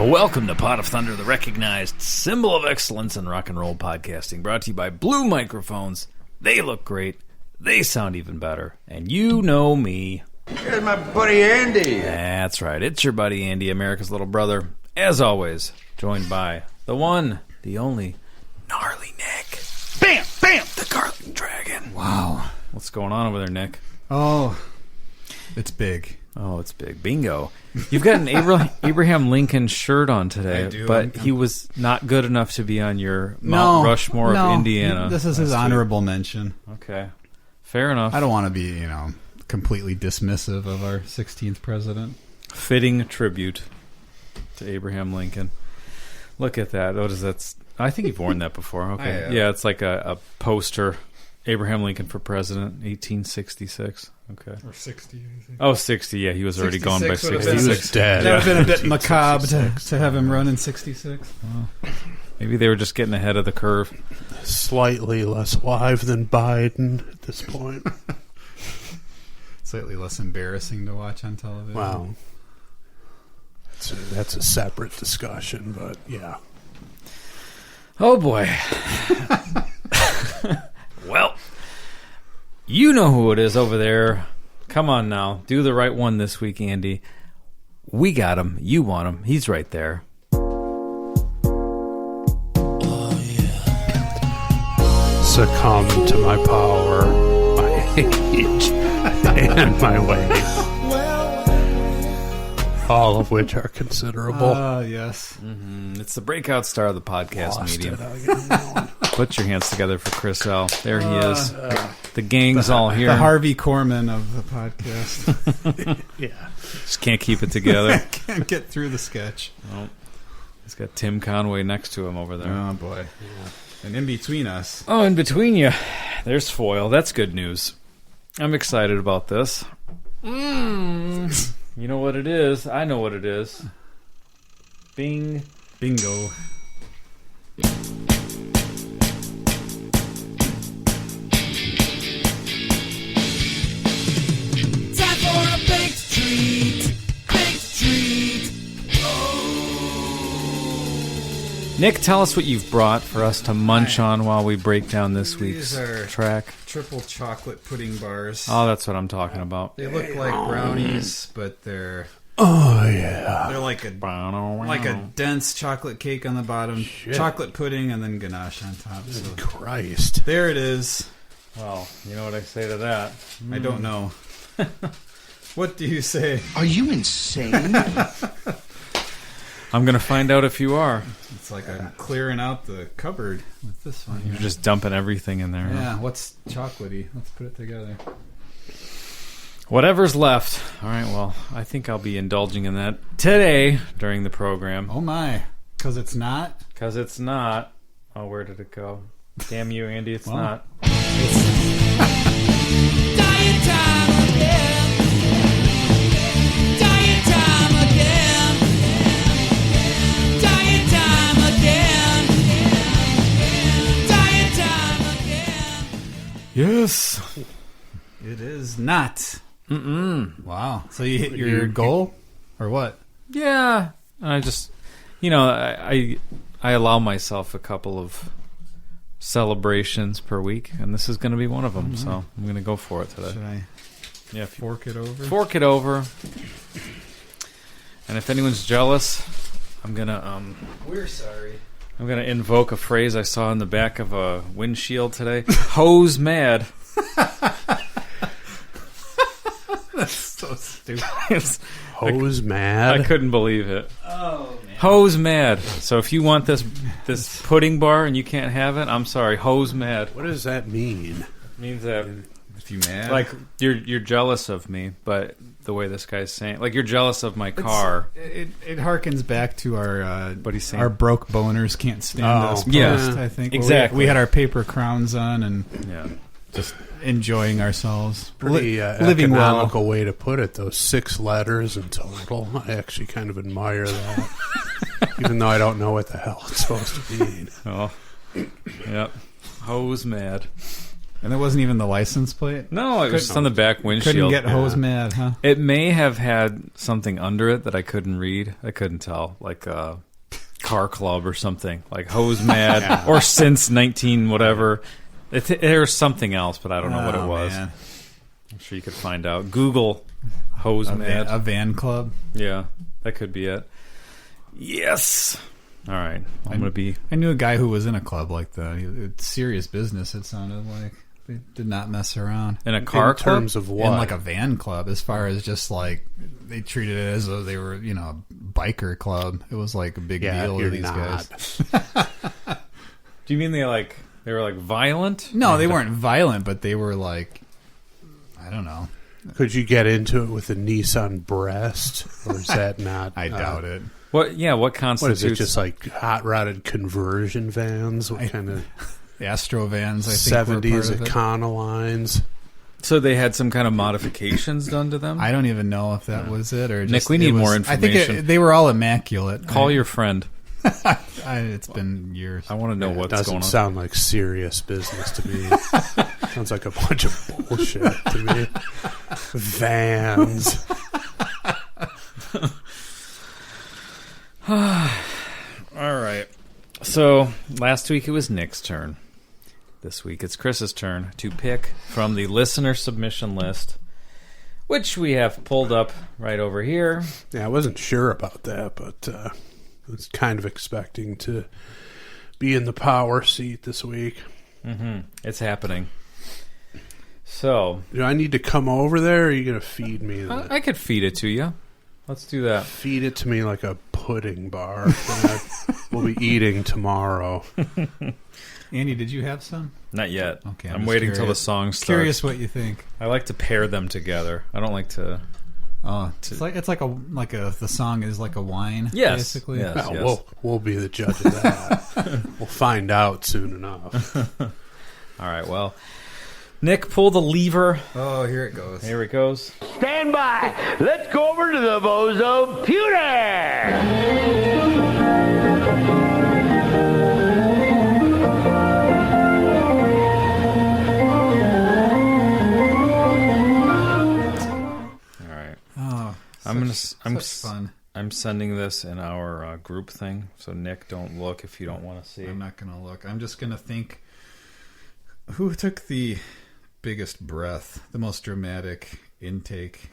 Welcome to Pot of Thunder, the recognized symbol of excellence in rock and roll podcasting, brought to you by Blue Microphones. They look great, they sound even better, and you know me. Here's my buddy Andy. That's right, it's your buddy Andy, America's little brother, as always, joined by the one, the only, Gnarly Nick. Bam! Bam! The Garlic Dragon. Wow. What's going on over there, Nick? Oh, it's big. Oh, it's big. Bingo. You've got an Abraham Lincoln shirt on today, I do. but he was not good enough to be on your Mount Rushmore of Indiana. This is his honorable mention. Okay. Fair enough. I don't want to be, completely dismissive of our 16th president. Fitting tribute to Abraham Lincoln. Look at that. What is that? I think you've worn that before. Okay. Yeah, it's like a poster. Abraham Lincoln for president, 1866. Okay. Or 60, I think. Oh, 60. Yeah, he was already gone by 66. He was dead. That would have been a bit macabre to have him run in 66. Well, maybe they were just getting ahead of the curve. Slightly less alive than Biden at this point. Slightly less embarrassing to watch on television. Wow. That's a separate discussion, but yeah. Oh, boy. Well, you know who it is over there. Come on now. Do the right one this week, Andy. We got him. You want him. He's right there. Oh, yeah. Succumb to my power, my age, and my ways. All of which are considerable. Yes. Mm-hmm. It's the breakout star of the podcast Lost medium. it. Put your hands together for Chris L. There he is. The gang's all here. The Harvey Korman of the podcast. Yeah. Just can't keep it together. Can't get through the sketch. Oh, he's got Tim Conway next to him over there. Oh, boy. Yeah. And in between us. Oh, in between you, there's foil. That's good news. I'm excited about this. You know what it is? I know what it is. Bing. Bingo. Time for a baked treat. Baked treat. Oh. Nick, tell us what you've brought for us to munch on while we break down this week's These are track. Triple chocolate pudding bars. Oh, that's what I'm talking about. They look like brownies, but they're like a dense chocolate cake on the bottom, chocolate pudding, and then ganache on top. So Christ. there it is. Well, you know what I say to that? I don't know. What do you say? Are you insane? I'm going to find out if you are. It's like I'm clearing out the cupboard with this one. You're just dumping everything in there. Yeah, what's chocolatey? Let's put it together. Whatever's left. All right, well, I think I'll be indulging in that today during the program. Oh, my. Because it's not? Because it's not. Oh, where did it go? Damn you, Andy, it's not. Dying time again. Dying time again. Dying time again. Dying time again. Yes. It is not. Mm-mm. Wow. So you hit your goal? Or what? Yeah. I just, I allow myself a couple of celebrations per week, and this is going to be one of them. Mm-hmm. So I'm going to go for it today. Should I fork it over? Fork it over. And if anyone's jealous, I'm going to... We're sorry. I'm going to invoke a phrase I saw in the back of a windshield today. Hose mad. That's so stupid. Hose mad? I couldn't believe it. Oh, man. Hose mad. So if you want this pudding bar and you can't have it, I'm sorry. Hose mad. What does that mean? It means that If you mad? like you're jealous of me, but the way this guy's saying, like you're jealous of my car. It harkens back to our What he's saying. our broke boners can't stand us. Yeah. post, I think. Exactly. We had our paper crowns on, and Yeah. just enjoying ourselves. Pretty living well. economical way to put it. Those 6 letters in total. I actually kind of admire that, even though I don't know what the hell it's supposed to mean. Oh, yep. Hose mad. And it wasn't even the license plate? No, it was just on the back windshield. Couldn't get hose mad, huh? It may have had something under it that I couldn't read. I couldn't tell, like a car club or something, like hose mad or since 19 whatever. There's something else, but I don't know what it was. Man. I'm sure you could find out. Google hose mad. A van club? Yeah, that could be it. Yes. All right. I'm going to be... I knew a guy who was in a club like that. It's serious business, it sounded like. They did not mess around. In a car club? In terms of what? In like a van club, as far as just like they treated it as though they were, a biker club. It was like a big deal to these guys. Do you mean they were like violent? No, they weren't violent, but they were like, I don't know. Could you get into it with a Nissan breast, or is that not? I doubt it. What? Yeah, what constitutes? What is it? Just like hot-rodded conversion vans? What kind of Astro vans? I think 70s Econolines. So they had some kind of modifications done to them? I don't even know if that was it or just, Nick, we need more information. I think they were all immaculate. Call your friend. It's been years. I want to know what's going on. Doesn't sound like serious business to me. Sounds like a bunch of bullshit to me. Vans. All right. So last week it was Nick's turn. This week it's Chris's turn to pick from the listener submission list, which we have pulled up right over here. Yeah, I wasn't sure about that, but I was kind of expecting to be in the power seat this week. Mm-hmm. It's happening. So, do I need to come over there, or are you going to feed me? I could feed it to you. Let's do that. Feed it to me like a pudding bar that we'll be eating tomorrow. Andy, did you have some? Not yet. Okay, I'm waiting till the song starts. Curious what you think. I like to pair them together. I don't like to. It's like the song is like a wine. Yes, basically. Yes, no, yes. We'll be the judge of that. We'll find out soon enough. All right. Well, Nick, pull the lever. Oh, here it goes. Here it goes. Stand by. Let's go over to the Bozo Pewter. I'm sending this in our group thing, so Nick, don't look if you don't want to see. I'm not going to look. I'm just going to think, who took the biggest breath, the most dramatic intake?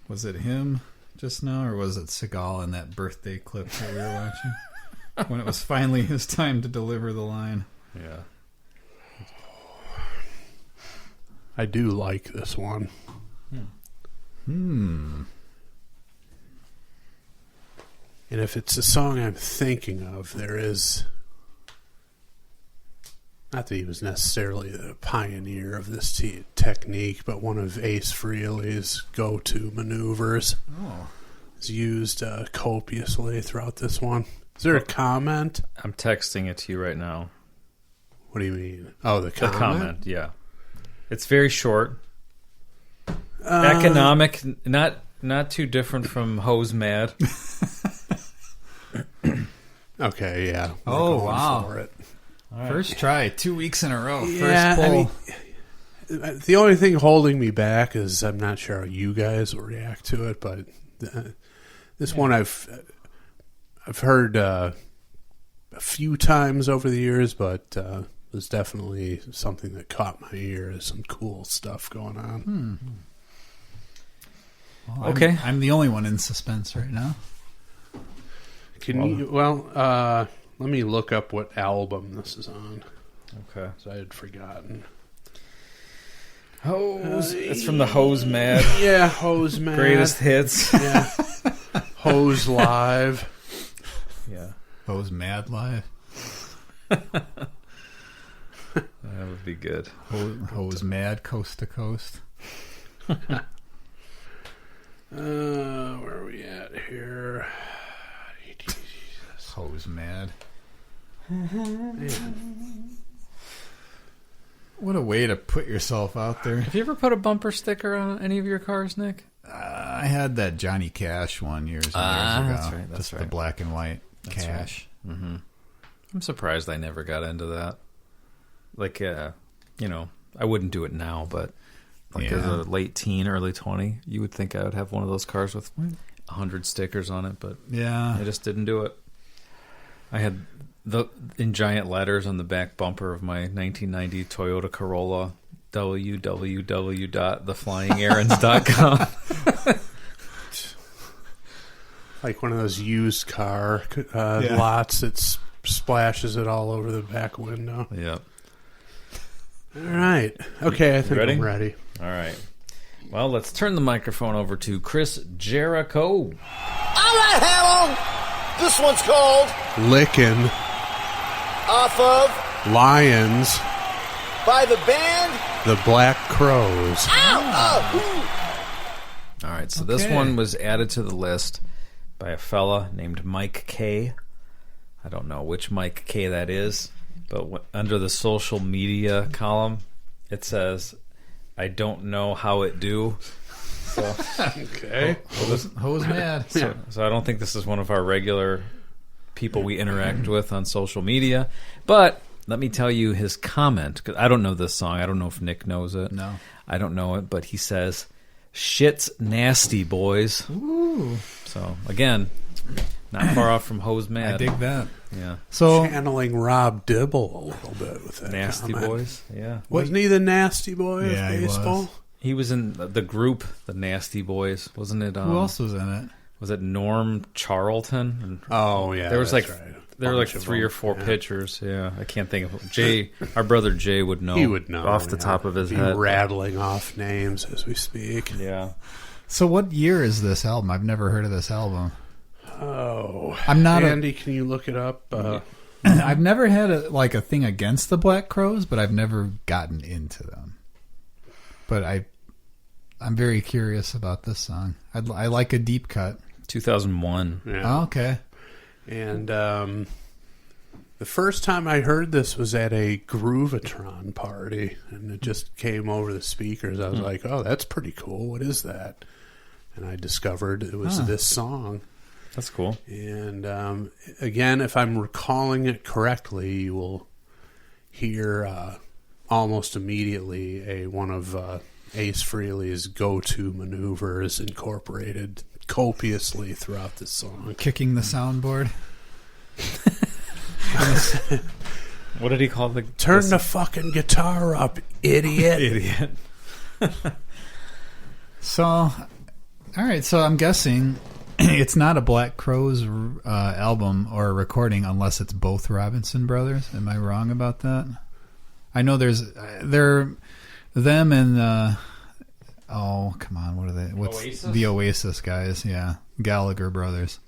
Was it him just now, or was it Seagal in that birthday clip that we were watching? When it was finally his time to deliver the line. Yeah. I do like this one. And if it's a song I'm thinking of, there is... Not that he was necessarily the pioneer of this technique, but one of Ace Frehley's go-to maneuvers. Is used copiously throughout this one. Is there a comment? I'm texting it to you right now. What do you mean? Oh, the comment? The comment, yeah. It's very short. Economic, not too different from Hose Mad. Okay, yeah. Oh, wow. For it. Right. First try, 2 weeks in a row. Yeah, First pull. I mean, the only thing holding me back is I'm not sure how you guys will react to it, but this one I've heard a few times over the years, but was definitely something that caught my ear as some cool stuff going on. Well, okay. I'm the only one in suspense right now. Let me look up what album this is on. Okay. So I had forgotten. Hose. It's from the Hose Mad. Yeah, Hose Mad. Greatest hits. Yeah. Hose Live. Yeah. Hose Mad Live. That would be good. Hose Mad Coast to Coast. Where are we at here? Hose Mad. What a way to put yourself out there. Have you ever put a bumper sticker on any of your cars, Nick? I had that Johnny Cash one years ago. That's right. That's Just right. the black and white Cash. Right. Mm-hmm. I'm surprised I never got into that. Like, I wouldn't do it now, but like as a late teen, early 20, you would think I would have one of those cars with 100 stickers on it, but I just didn't do it. I had in giant letters on the back bumper of my 1990 Toyota Corolla, www.theflyingerrands.com. Like one of those used car lots that splashes it all over the back window. Yep. All right. Okay, I think Ready? I'm ready. All right. Well, let's turn the microphone over to Chris Jericho. All right, Hammo. This one's called Lickin' Off of Lions, by the band. the Black Crows. All right, so this one was added to the list by a fella named Mike K. I don't know which Mike K that is, but under the social media column, it says, I don't know how it do. So, Okay. Hose mad. so I don't think this is one of our regular people we interact with on social media. But let me tell you his comment, because I don't know this song. I don't know if Nick knows it. No. I don't know it, but he says, shit's nasty, boys. Ooh. So, again, not far off from Hose Mad. I dig that. Yeah. So, Channeling Rob Dibble a little bit with that Nasty comment. Boys. Yeah. Wasn't he the nasty boy Yeah, of he baseball? was. He was in the group, the Nasty Boys. Wasn't it? who else was in it? Was it Norm Charlton? And Oh, yeah. there was that's like right. there were like Bunch of 3 or them. 4 Yeah. pitchers. Yeah, I can't think of Jay. Our brother Jay would know. He would know off the yeah. top of his Be head. rattling off names as we speak. Yeah. So what year is this album? I've never heard of this album. Oh, I'm not Andy, can you look it up? I've never had a thing against the Black Crows, but I've never gotten into them. But I'm very curious about this song. I like a deep cut. 2001. Yeah. Oh, okay. And the first time I heard this was at a Groovatron party, and it just came over the speakers. I was like, oh, that's pretty cool. What is that? And I discovered it was this song. That's cool. And again, if I'm recalling it correctly, you will hear almost immediately one of Ace Frehley's go-to maneuvers incorporated copiously throughout the song. Kicking the soundboard. What did he call the Turn the fucking guitar up, idiot. idiot? So, all right. So I'm guessing it's not a Black Crows album or recording unless it's both Robinson brothers. Am I wrong about that? I know they're them and oh come on, what are they? What's Oasis? the Oasis guys? Yeah, Gallagher brothers.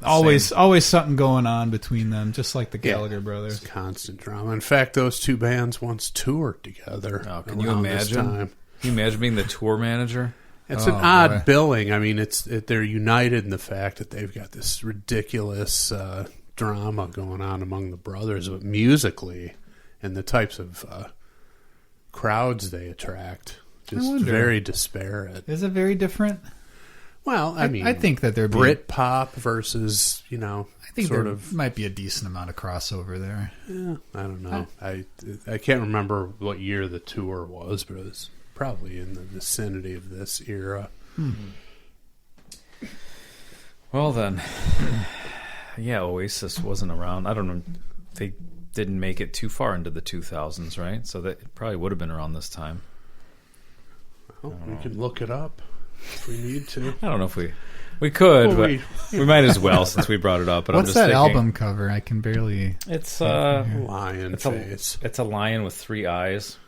Always something going on between them, just like the Gallagher brothers. It's constant drama. In fact, those two bands once toured together. Oh, can you around this imagine? time. Can you imagine being the tour manager? It's Oh, an odd boy. billing. I mean, they're united in the fact that they've got this ridiculous drama going on among the brothers, but musically and the types of crowds they attract, just wonder. very disparate. Is it very different? Well, I mean, I think that they're Brit pop versus, I think sort there of. might be a decent amount of crossover there. Yeah, I don't know. I can't remember what year the tour was, but it was probably in the vicinity of this era. Well then, yeah, Oasis wasn't around. I don't know. They didn't make it too far into the 2000s, right? So that it probably would have been around this time. Well, we can look it up if we need to. I don't know if we could, Well, but we might as well since we brought it up. But What's I'm just that thinking, album cover? I can barely. It's Lion it's face. it's a lion with 3 eyes,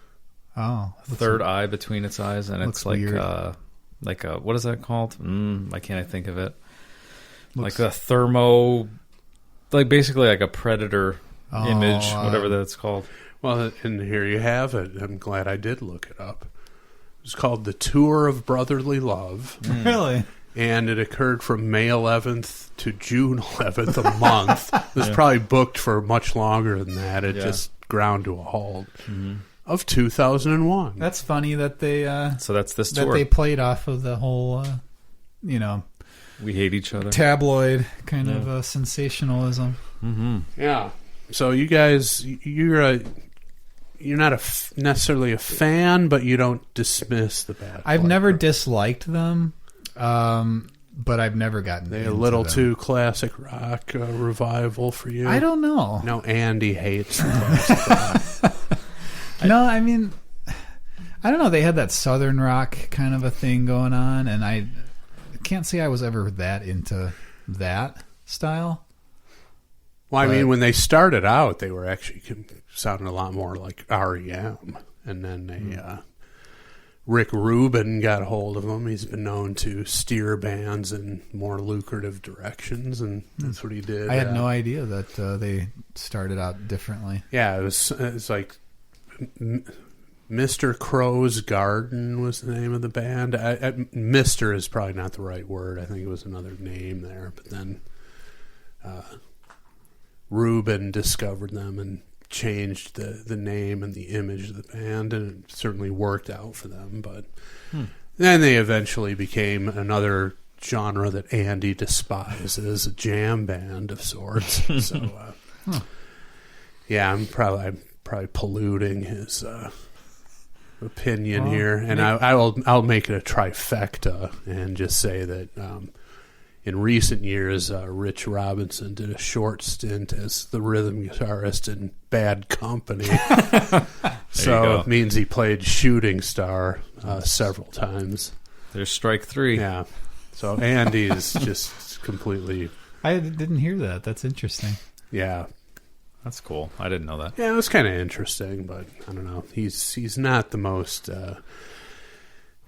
Oh, third eye between its eyes, and looks it's like weird. like a what is that called? Why can't I think of it? Looks- Like a thermo, like basically like a predator image, whatever that's called. Well, and here you have it. I'm glad I did look it up. It's called The Tour of Brotherly Love, Really? and it occurred from May 11th to June 11th, a month. It was probably booked for much longer than that. It Yeah. just ground to a halt of 2001. That's funny that they So that's this that tour. they played off of the whole We hate each other. tabloid kind of sensationalism. Yeah. So you guys, you're not necessarily a fan, but you don't dismiss the bad. I've blood. never disliked them, but I've never gotten They a into little them. too classic rock revival for you. I don't know. No, Andy hates the classic rock. No, I mean, I don't know. They had that southern rock kind of a thing going on, and I can't say I was ever that into that style. Well, I mean, when they started out, they were actually sounding a lot more like REM, and then they Rick Rubin got a hold of them. He's been known to steer bands in more lucrative directions, and that's what he did. I had no idea that they started out differently. Yeah, it was like Mr. Crow's Garden was the name of the band. Mr. is probably not the right word. I think it was another name there. But then Rubin discovered them and changed the name and the image of the band, and it certainly worked out for them. But then they eventually became another genre that Andy despises, a jam band of sorts. So, yeah, I'm probably polluting his opinion here, and I'll make it a trifecta and just say that in recent years, Rich Robinson did a short stint as the rhythm guitarist in Bad Company. So it means he played Shooting Star several times. There's strike 3. Yeah. So Andy is just completely... I didn't hear that. That's interesting. Yeah. That's cool. I didn't know that. Yeah, it was kind of interesting, but I don't know. He's not the most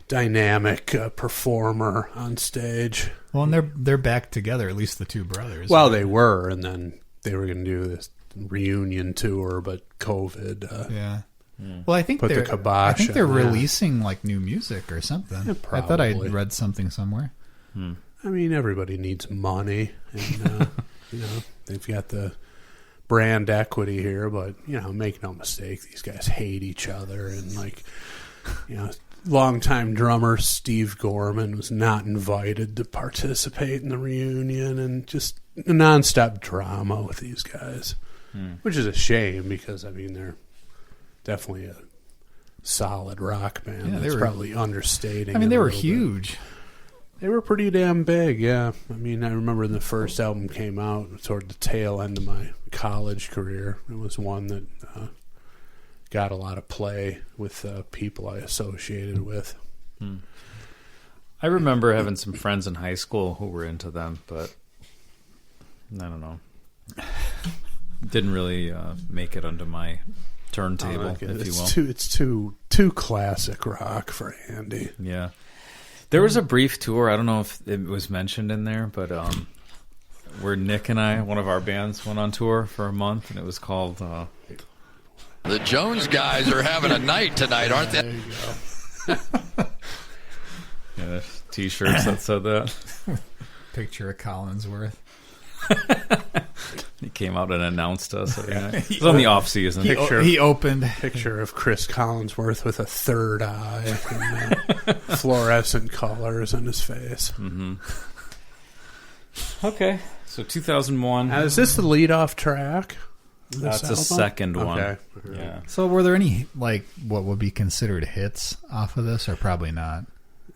dynamic performer on stage. Well, and they're back together, at least the two brothers. Well, they were, and then they were going to do this reunion tour, but COVID. Yeah. Well, I think Put the they're kibosh I think they're on that. releasing like new music or something. Yeah, I thought I probably. read something somewhere. I mean, everybody needs money, and they've got the brand equity here, but make no mistake, these guys hate each other, and longtime drummer Steve Gorman was not invited to participate in the reunion, and just nonstop drama with these guys, which is a shame because they're definitely a solid rock band. Yeah, That's probably understating. They were a little bit. huge. They were pretty damn big, yeah. I remember when the first album came out toward the tail end of my college career. It was one that got a lot of play with people I associated with. I remember having some friends in high school who were into them, but I don't know. Didn't really make it onto my turntable, if you will. It's too classic rock for Andy. Yeah. There was a brief tour, I don't know if it was mentioned in there, but where Nick and I, one of our bands, went on tour for a month, and it was called... The Jones guys are having a night tonight, aren't they? There you go. Yeah, T-shirts that said that. Picture of Collinsworth. He came out and announced us. It was on the off season. He opened. Picture of Chris Collinsworth with a third eye and fluorescent colors in his face. Okay, so 2001. Now, is this the lead-off track? That's the album? second one. Okay. Yeah. So were there any what would be considered hits off of this, or probably not?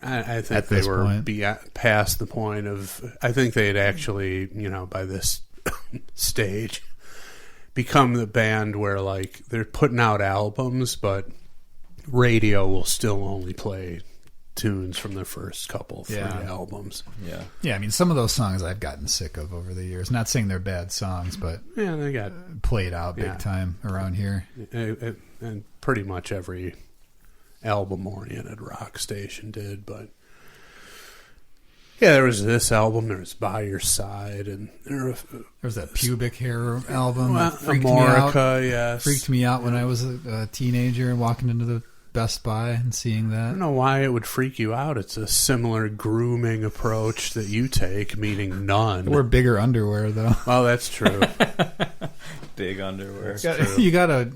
I think At they this were point? past the point of... I think they had actually, by this stage, become the band where, they're putting out albums, but radio will still only play tunes from their first couple, 3 albums. Yeah. Yeah, some of those songs I've gotten sick of over the years. Not saying they're bad songs, but Yeah, they got... played out big time around here. And pretty much every album-oriented rock station did, but... Yeah, there was this album, there was By Your Side, and There was that Pubic Hair album that freaked Amorica, me out. yes. Freaked me out when I was a teenager and walking into the Best Buy and seeing I that. don't know why it would freak you out. It's a similar grooming approach that you take, meaning none. Wear bigger underwear, though. Well, that's true. Big underwear. You gotta,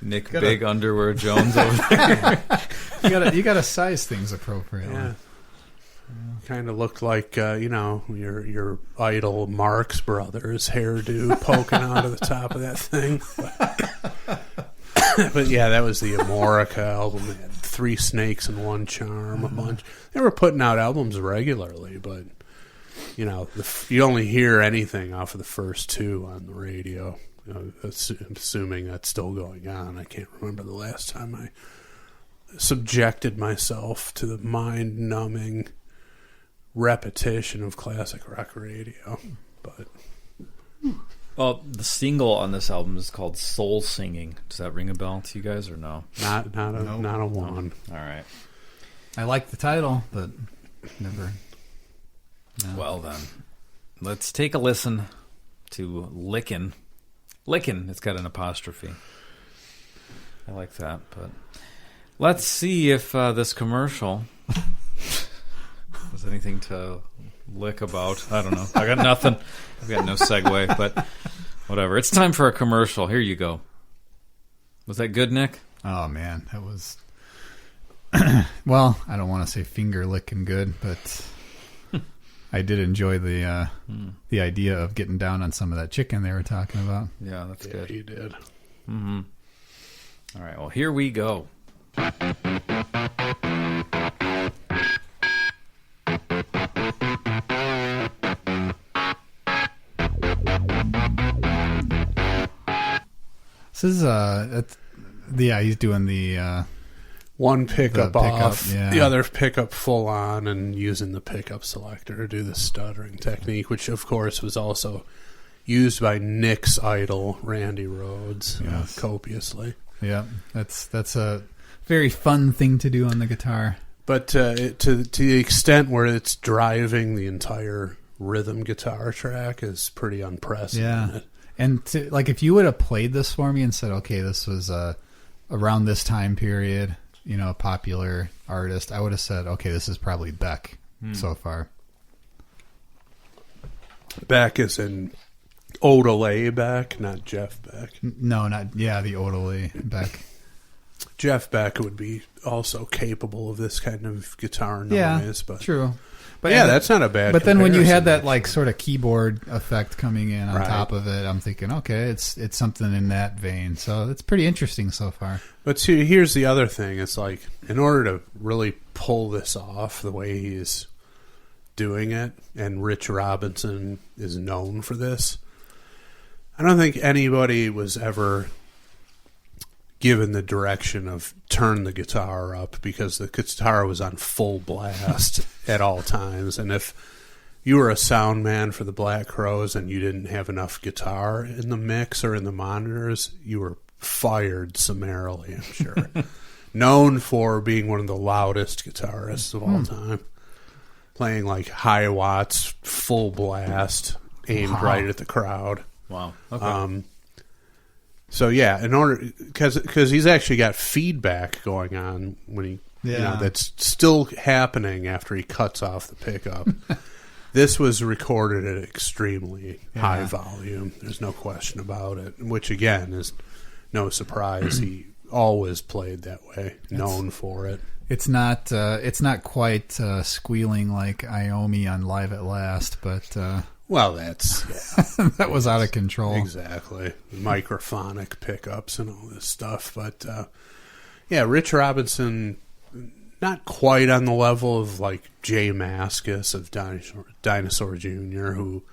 Nick Big Underwear Jones over there. you gotta size things appropriately. Yeah. Kind of looked like your idol Marx Brothers hairdo poking out of the top of that thing. But yeah, that was the Amorica album. They had 3 Snakes and 1 Charm, a bunch. They were putting out albums regularly, but you only hear anything off of the first 2 on the radio. Assuming that's still going on. I can't remember the last time I subjected myself to the mind-numbing repetition of classic rock radio. But well, the single on this album is called Soul Singing. Does that ring a bell to you guys or no? not a one. All right. I like the title, but never. No. Well then, let's take a listen to Lickin. Lickin. It's got an apostrophe. I like that, but let's see if this commercial has anything to lick about. I don't know. I got nothing. I've got no segue, but whatever. It's time for a commercial. Here you go. Was that good, Nick? Oh man, that was. Well, I don't want to say finger licking good, but I did enjoy the idea of getting down on some of that chicken they were talking about. Yeah, that's good. You did. Mm-hmm. All right. Well, here we go. This is he's doing the one pickup off, yeah. The other pickup full on, and using the pickup selector to do the stuttering technique, which of course was also used by Nick's idol Randy Rhoads copiously. Yeah, that's a very fun thing to do on the guitar. But to the extent where it's driving the entire rhythm guitar track is pretty unprecedented. Yeah. And if you would have played this for me and said, okay, this was around this time period, a popular artist, I would have said, okay, this is probably Beck so far. Beck is in Odelay Beck, not Jeff Beck. No, the Odelay Beck. Jeff Beck would be also capable of this kind of guitar noise. But true. But yeah, that's not a bad. But then when you had that sort of keyboard effect coming in on top of it, I'm thinking, okay, it's something in that vein. So it's pretty interesting so far. But see, here's the other thing: it's like in order to really pull this off the way he's doing it, and Rich Robinson is known for this. I don't think anybody was ever given the direction of turn the guitar up, because the guitar was on full blast at all times. And if you were a sound man for the Black Crowes and you didn't have enough guitar in the mix or in the monitors, you were fired summarily, I'm sure. Known for being one of the loudest guitarists of all time. Playing high watts, full blast, aimed right at the crowd. Wow. Okay. So yeah, in order because he's actually got feedback going on when he that's still happening after he cuts off the pickup. This was recorded at extremely high volume. There's no question about it. Which again is no surprise. He always played that way, known for it. It's not quite squealing like Iommi on Live at Last, but. Well, that's that was out of control. Exactly, microphonic pickups and all this stuff. But Rich Robinson, not quite on the level of Jay Mascis of Dinosaur Jr., who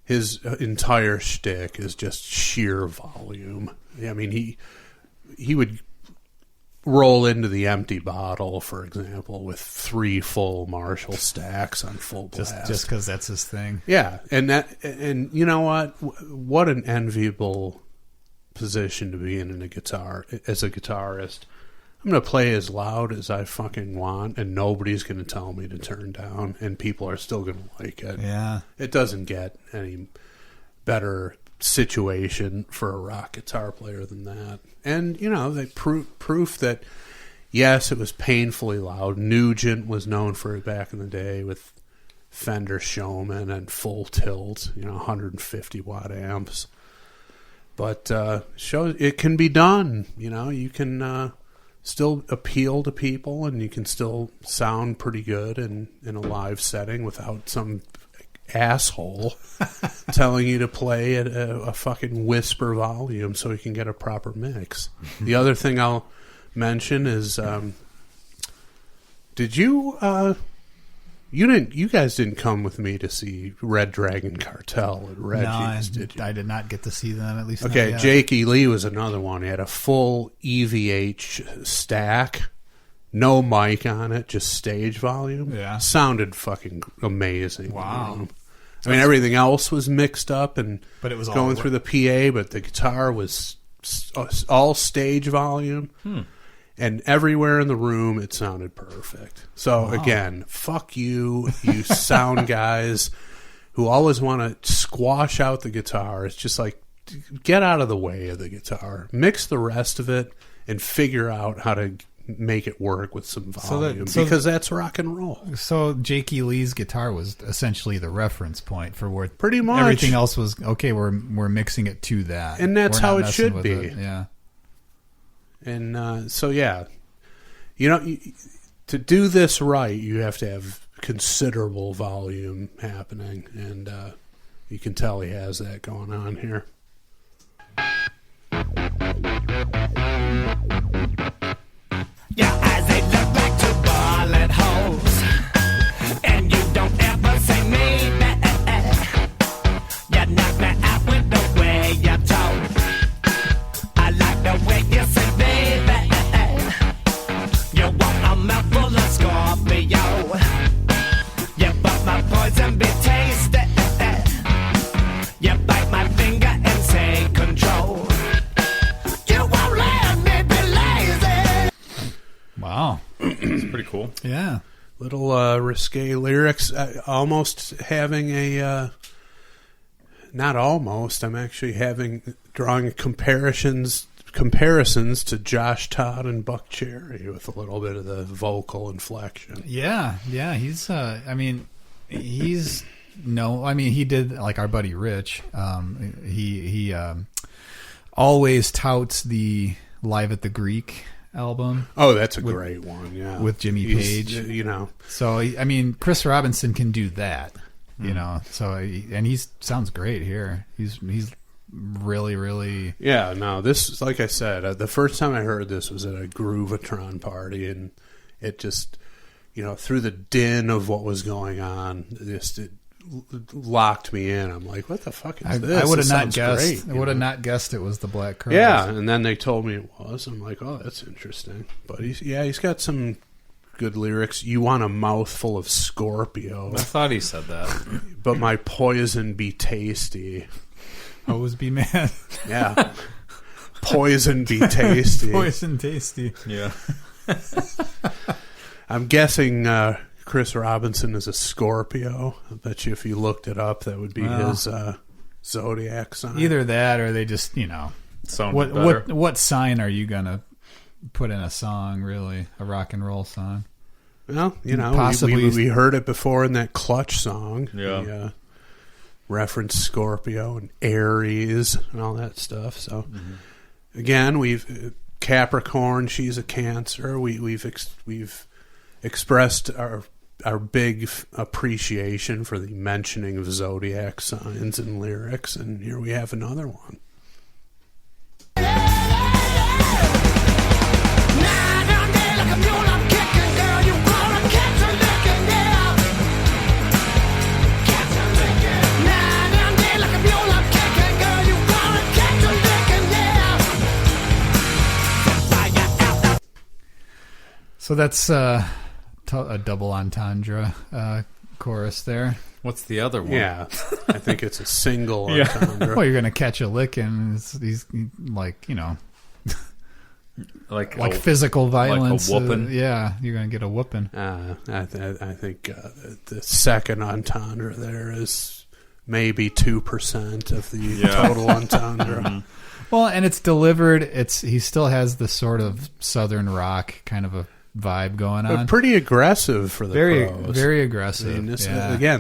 his entire shtick is just sheer volume. I mean, he would roll into the Empty Bottle, for example, with 3 full Marshall stacks on full blast. Just because that's his thing. Yeah, and you know what? What an enviable position to be in a guitar as a guitarist. I'm going to play as loud as I fucking want, and nobody's going to tell me to turn down, and people are still going to like it. Yeah, it doesn't get any better situation for a rock guitar player than that. And they proof that yes, it was painfully loud. Nugent was known for it back in the day with Fender Showman and full tilt, 150 watt amps. But it can be done. You can still appeal to people, and you can still sound pretty good in a live setting without some asshole telling you to play at a fucking whisper volume so you can get a proper mix. The other thing I'll mention is, did you? You guys didn't come with me to see Red Dragon Cartel at Reggie's, did you? I did not get to see them, at least. Okay, not yet. Jake E. Lee was another one. He had a full EVH stack, no mic on it, just stage volume. Yeah. Sounded fucking amazing. Wow. I mean, everything else was mixed up But it was going through the PA, but the guitar was all stage volume. And everywhere in the room, it sounded perfect. So, again, fuck you sound guys who always want to squash out the guitar. It's just like, get out of the way of the guitar. Mix the rest of it and figure out how to make it work with some volume. Because that's rock and roll. So Jake E. Lee's guitar was essentially the reference point for where pretty much everything else was, okay, we're mixing it to that. And that's how it should be. Yeah. And so, yeah, to do this right, you have to have considerable volume happening, and you can tell he has that going on here. Your eyes, they look like two bullet holes, and you don't ever say me back. You knock me out with the way you talk. I like the way you say, baby. You want a mouthful of Scorpio. You bought my poison, be tasty. You bite my finger and say control. You won't let me be lazy. Wow. It's pretty cool. Yeah. Little risque lyrics. Almost having a... not almost. I'm actually drawing comparisons to Josh Todd and Buck Cherry with a little bit of the vocal inflection. Yeah. He's, he did, like our buddy Rich. He always touts the Live at the Greek album. Oh, that's a great one, yeah. With Jimmy Page. So, Chris Robinson can do that, So, and he sounds great here. He's really, really... Yeah, no, this, like I said, the first time I heard this was at a Groovatron party, and it just, through the din of what was going on, it locked me in. I'm like, what the fuck is this? I would have not guessed. Great, I would have not guessed it was the Black Crowes. Yeah, and then they told me it was. I'm like, oh, that's interesting. But he's got some good lyrics. You want a mouthful of Scorpio. I thought he said that. But my poison be tasty. Always be mad. Yeah. Poison be tasty. Poison tasty. Yeah. I'm guessing Chris Robinson is a Scorpio. I bet you if you looked it up, that would be his zodiac sign. Either that, or they just, Sounded better. What sign are you gonna put in a song? Really, a rock and roll song? Well, possibly we heard it before in that Clutch song. Yeah. We referenced Scorpio and Aries and all that stuff. So again, we've Capricorn. She's a Cancer. We've expressed our big appreciation for the mentioning of zodiac signs and lyrics, and here we have another one. So that's a double entendre chorus there. What's the other one? Yeah, I think it's a single entendre. Well, you're going to catch a lickin'. He's like, like physical violence. Like a whooping. Yeah, you're going to get a whooping. I think the second entendre there is maybe 2% of the total entendre. Mm-hmm. Well, and it's delivered. He still has the sort of southern rock kind of a vibe going on. But pretty aggressive for the Crows. Very aggressive. I mean,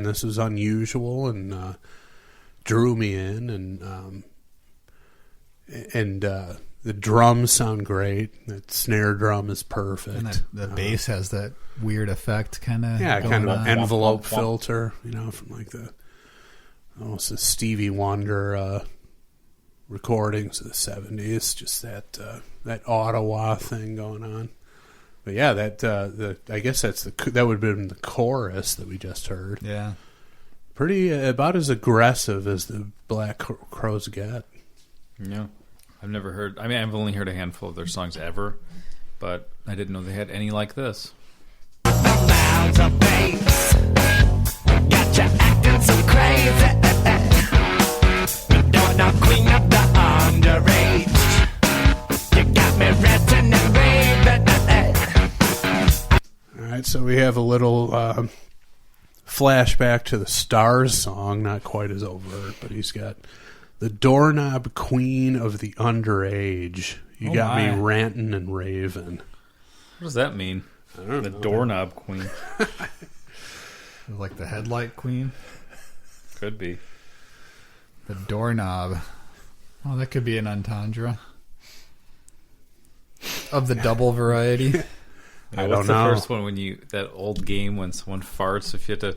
this is unusual and drew me in, and the drums sound great. That snare drum is perfect. And the bass has that weird effect, kind of. Yeah, kind of an envelope filter, from like almost the Stevie Wonder recordings of the 70s. Just that Ottawa thing going on. But yeah, I guess that would have been the chorus that we just heard. Yeah, pretty about as aggressive as the Black Crows get. Yeah, I've never heard. I mean, I've only heard a handful of their songs ever, but I didn't know they had any like this. Clouds of bass got you acting so crazy. You don't know queen of the underage. You got me ranting and raving. All right, so we have a little flashback to the Stars song, not quite as overt, but he's got the doorknob queen of the underage. You got me ranting and raving. What does that mean? I don't know. The doorknob queen. like the headlight queen. Could be. The doorknob. Oh, that could be an entendre of the double variety. I what's don't know. The first one when that old game when someone farts, if you have to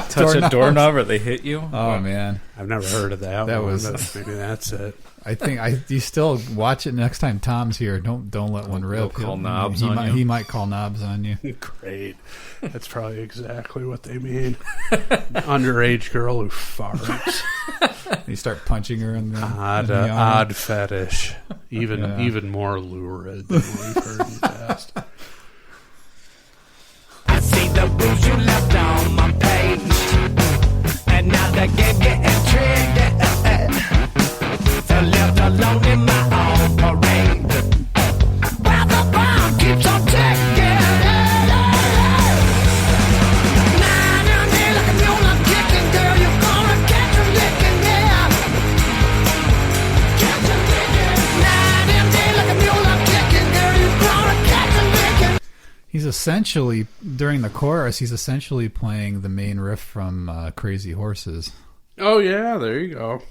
touch a doorknob or they hit you? Oh man, I've never heard of that. Maybe that's it. I think you still watch it next time Tom's here. Don't let one rip. He'll call knobs on you. He might call knobs on you. Great. That's probably exactly what they mean. Underage girl who farts. You start punching her in the odd fetish. Even more lurid than what we've heard in the past. I see the rules you left on my page, and now the game getting triggered. So left alone in my own parade, while the bomb keeps on ticking. Nine and day like a mule, I'm kicking, girl. You're gonna catch a licking, yeah. Catch a licking. Nine and day like a mule, I'm kicking, girl. You're gonna catch a licking. He's essentially, during the chorus, playing the main riff from Crazy Horses. Oh yeah, there you go.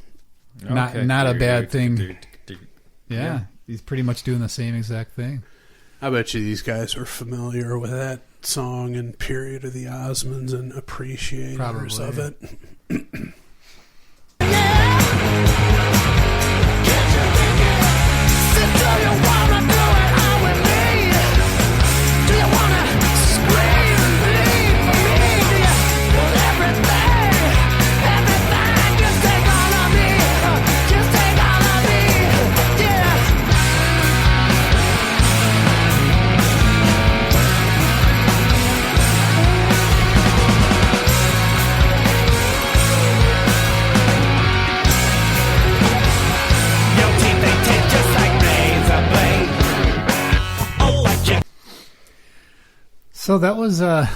Not a bad thing. Yeah, he's pretty much doing the same exact thing. I bet you these guys are familiar with that song and period of the Osmonds and appreciators of it. So that was a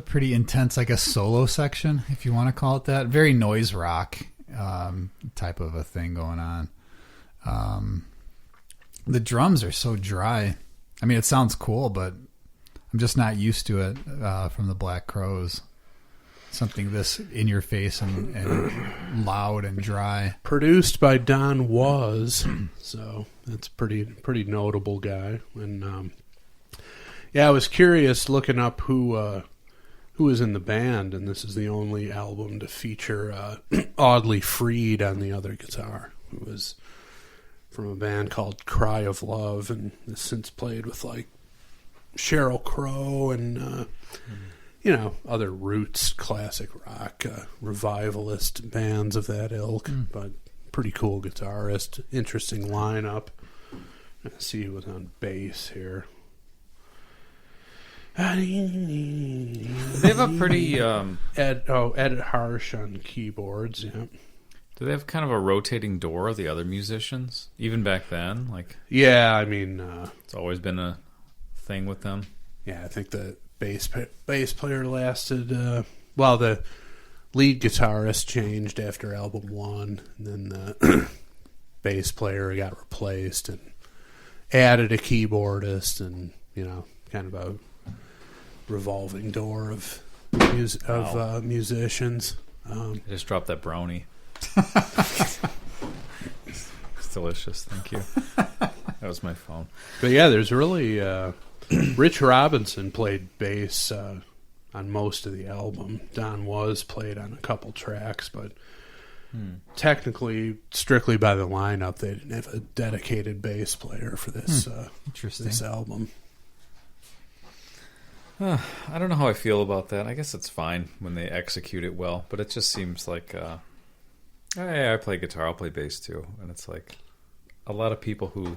pretty intense, I guess, solo section, if you want to call it that. Very noise rock type of a thing going on. The drums are so dry. I mean, it sounds cool, but I'm just not used to it from the Black Crows. Something this in your face and loud and dry. Produced by Don Was, so that's pretty notable guy. And yeah, I was curious looking up who was in the band, and this is the only album to feature Audley Freed on the other guitar, who was from a band called Cry of Love, and has since played with like Sheryl Crow and other roots classic rock revivalist bands of that ilk. But pretty cool guitarist, interesting lineup. Let's see who was on bass here. They have a pretty Ed Harsh on keyboards. Yeah. Do they have kind of a rotating door? The other musicians, even back then, yeah, I mean, it's always been a thing with them. Yeah, I think the bass player lasted. The lead guitarist changed after album 1, and then the bass player got replaced and added a keyboardist, and kind of a revolving door of musicians. I just dropped that brownie. It's delicious. Thank you. That was my phone. But yeah, there's really Rich Robinson played bass on most of the album. Don Was played on a couple tracks, but technically, strictly by the lineup, they didn't have a dedicated bass player for this this album. I don't know how I feel about that. I guess it's fine when they execute it well, but it just seems like I play guitar, I'll play bass too, and it's like a lot of people who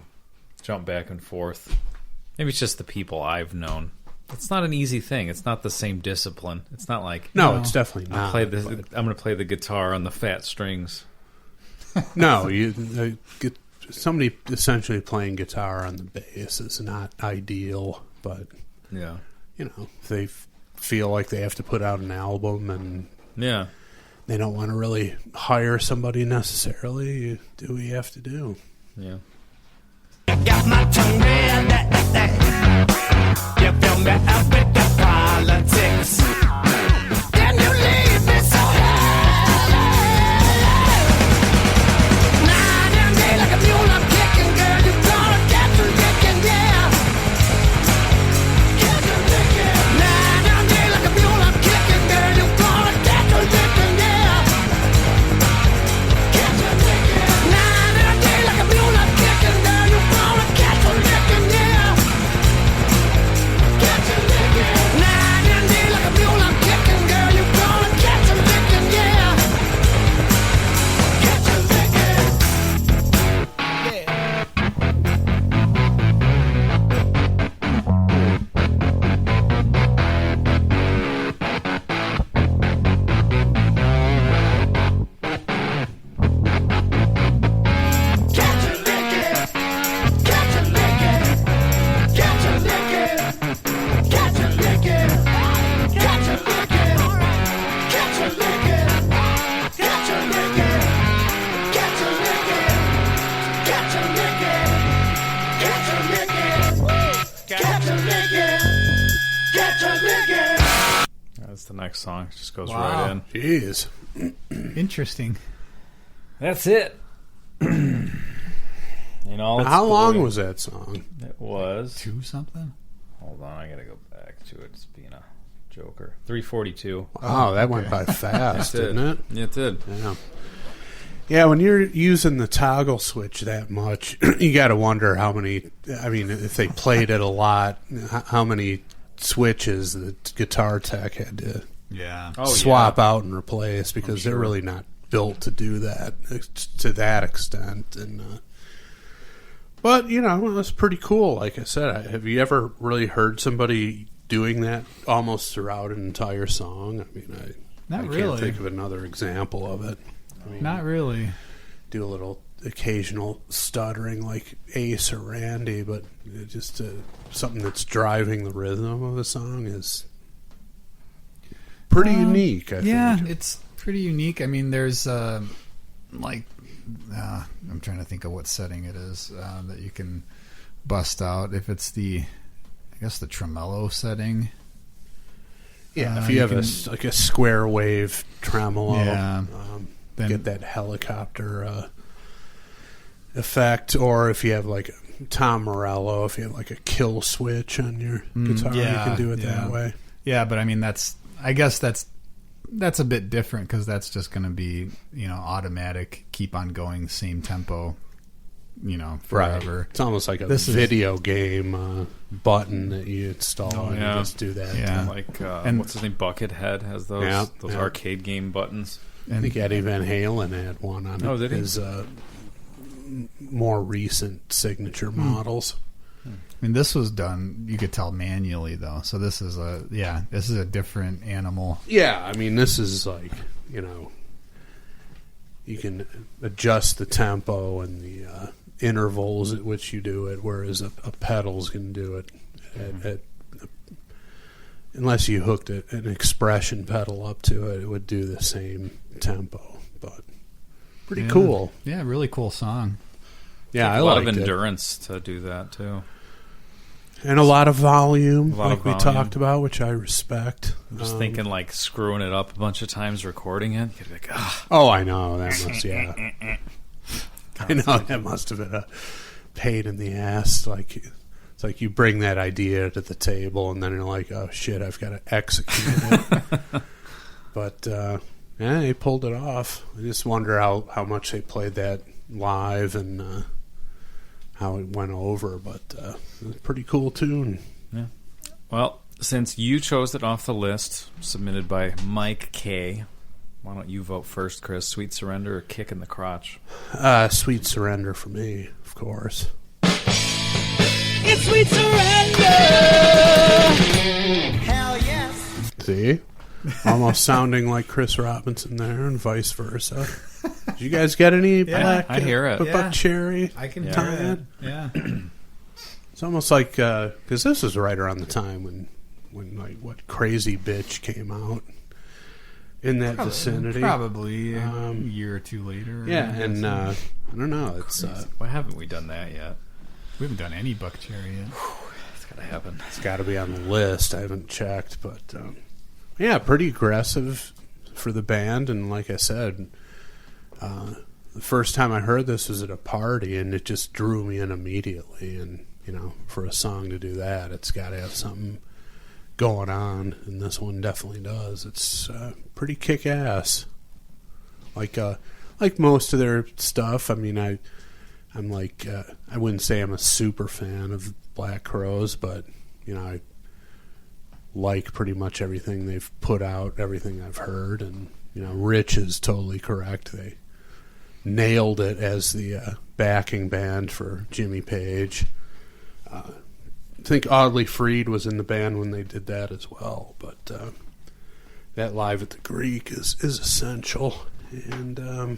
jump back and forth. Maybe it's just the people I've known. It's not an easy thing. It's not the same discipline. It's not like no, it's definitely not. I'm going to play the guitar on the fat strings. No, somebody essentially playing guitar on the bass is not ideal, but yeah, if they feel like they have to put out an album and they don't want to really hire somebody necessarily, you do what you have to do. Yeah. Got my tongue red, you fill me up with the politics. Then you leave me so high. Night and day like a mule I'm kicking, girl. You gonna catch a licking, yeah. Catch a licking. Night and day like a mule I'm kicking, girl. You gonna catch a licking, yeah. Catch a licking. Night and day like a mule I'm kicking, girl. You gonna catch a licking, yeah. Catch a licking. Night and day like a mule I'm kicking, girl. You gonna catch a licking, yeah. Catch a licking. Catch a licking. Catch a licking. Catch a licking. Catch a licking. Catch a licking. Catch a licking. Catch a licking. Catch a licking. Catch a licking. Catch a licking. Catch a licking. Catch a licking. That's the next song. It just goes right in. Jeez. Interesting. That's it. How long was that song? It was 2 something? Hold on, I gotta go back to it. It's being a joker. 3:42. Oh, that went by fast, didn't it? Yeah, it did. Yeah. Yeah, when you're using the toggle switch that much, you got to wonder how many. I mean, if they played it a lot, how many switches the guitar tech had to swap out and replace, because they're really not built to do that to that extent. And but it was pretty cool. Like I said, have you ever really heard somebody doing that almost throughout an entire song? I mean, I can't think of another example of it. I mean, not really. Do a little occasional stuttering like Ace or Randy, but just something that's driving the rhythm of the song is pretty unique, I think. Yeah, it's pretty unique. I mean, there's I'm trying to think of what setting it is that you can bust out. If it's the tremolo setting. Yeah, if you have a square wave tremolo, then get that helicopter effect. Or if you have like Tom Morello, if you have like a kill switch on your guitar, you can do it that way. Yeah, but I mean that's a bit different, because that's just going to be automatic, keep on going, same tempo, forever. Right. It's almost like a video game button that you install and you just do that. Yeah. Like what's his name? Buckethead has those arcade game buttons. I think Eddie Van Halen had one on his more recent signature models. I mean, this was done, you could tell, manually, though. So this is a different animal. Yeah, I mean, this is like, you can adjust the tempo and the intervals at which you do it, whereas a pedals can do it unless you hooked an expression pedal up to it, it would do the same tempo. But pretty cool. Yeah, really cool song. Yeah, a lot of endurance to do that too. And a lot of volume, A lot like of we volume. talked about, which I respect. I'm just thinking, like, screwing it up a bunch of times, recording it. You'd be like, ah. Oh, I know. That must, yeah. I know that must have been a pain in the ass. Like, it's like you bring that idea to the table, and then you're like, oh, shit, I've got to execute it. But, yeah, they pulled it off. I just wonder how much they played that live and how it went over. But it was a pretty cool tune. Yeah. Well, since you chose it off the list, submitted by Mike K., why don't you vote first, Chris? Sweet Surrender or Kick in the Crotch? Sweet Surrender for me, of course. It's sweet surrender. Hell yes. See? Almost sounding like Chris Robinson there and vice versa. Did you guys get any black? I hear it. Buck cherry? I can tie hear it? it. Yeah. It's almost like, because this was right around the time when like, what, Crazy Bitch came out in that vicinity. Probably a year or two later. Yeah, and I don't know. It's Why haven't we done that yet? we haven't done any Buck Cherry yet. It's got to happen. It's got to be on the list. I haven't checked, but yeah, pretty aggressive for the band. And like I said, the first time I heard this was at a party, and it just drew me in immediately. And you know, for a song to do that, it's got to have something going on, and this one definitely does. It's pretty kick-ass. Like most of their stuff. I mean, I'm like, I wouldn't say I'm a super fan of Black Crowes, but you know, I like pretty much everything they've put out, everything I've heard, and you know, Rich is totally correct. They nailed it as the backing band for Jimmy Page. I think Oddly Freed was in the band when they did that as well, but that Live at the Greek is essential. And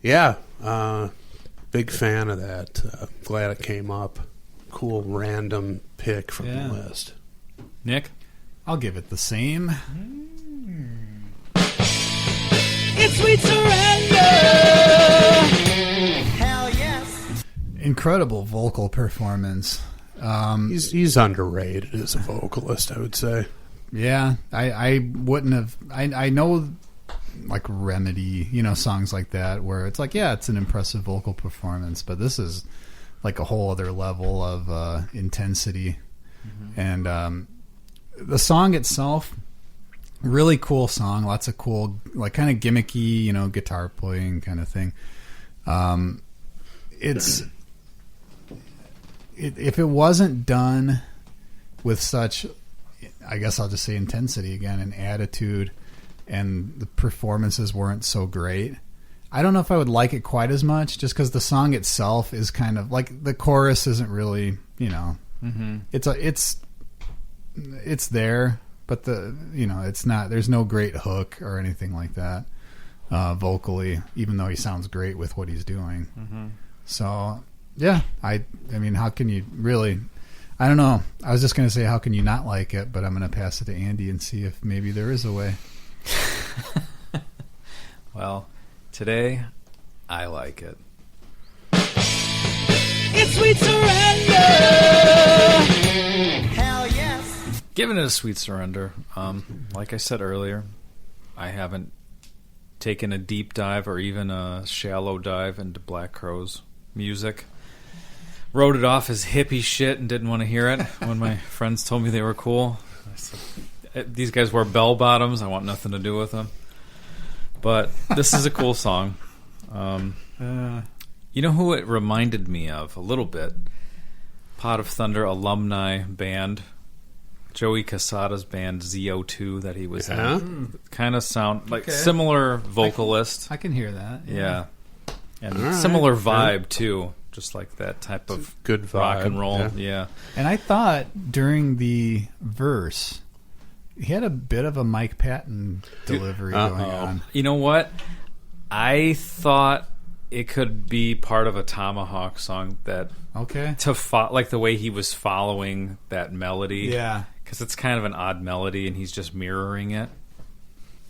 yeah, big fan of that. Glad it came up. Cool random pick from the list. Nick? I'll give it the same. It's sweet surrender. Hell yes. Incredible vocal performance. He's underrated as a vocalist, I would say. Yeah, I wouldn't have. I know, like Remedy, you know, songs like that where it's like, yeah, it's an impressive vocal performance, but this is like a whole other level of intensity. Mm-hmm. And the song itself, really cool song, lots of cool, like kind of gimmicky, you know, guitar playing kind of thing. If it wasn't done with such, I guess I'll just say intensity again, and attitude, and the performances weren't so great, I don't know if I would like it quite as much, just because the song itself is kind of like, the chorus isn't really, you know, it's there, but it's not, there's no great hook or anything like that vocally, even though he sounds great with what he's doing. So yeah, I mean, how can you really, I don't know, I was just going to say how can you not like it, but I'm going to pass it to Andy and see if maybe there is a way. Well, today I like it. It's sweet surrender. Hell yes. Giving it a sweet surrender. Like I said earlier, I haven't taken a deep dive or even a shallow dive into Black Crowes music. Wrote it off as hippie shit and didn't want to hear it when my friends told me they were cool. I said, these guys wear bell bottoms. I want nothing to do with them. But this is a cool song. You know who it reminded me of a little bit? Pot of Thunder alumni band, Joey Casada's band ZO2 that he was in. Kind of sound like similar vocalist. I can hear that. Yeah. And similar vibe too. Just like that type of good vibe, rock and roll. Yeah. And I thought during the verse, he had a bit of a Mike Patton delivery going on. You know what? I thought it could be part of a Tomahawk song that like the way he was following that melody. Yeah. Because it's kind of an odd melody and he's just mirroring it.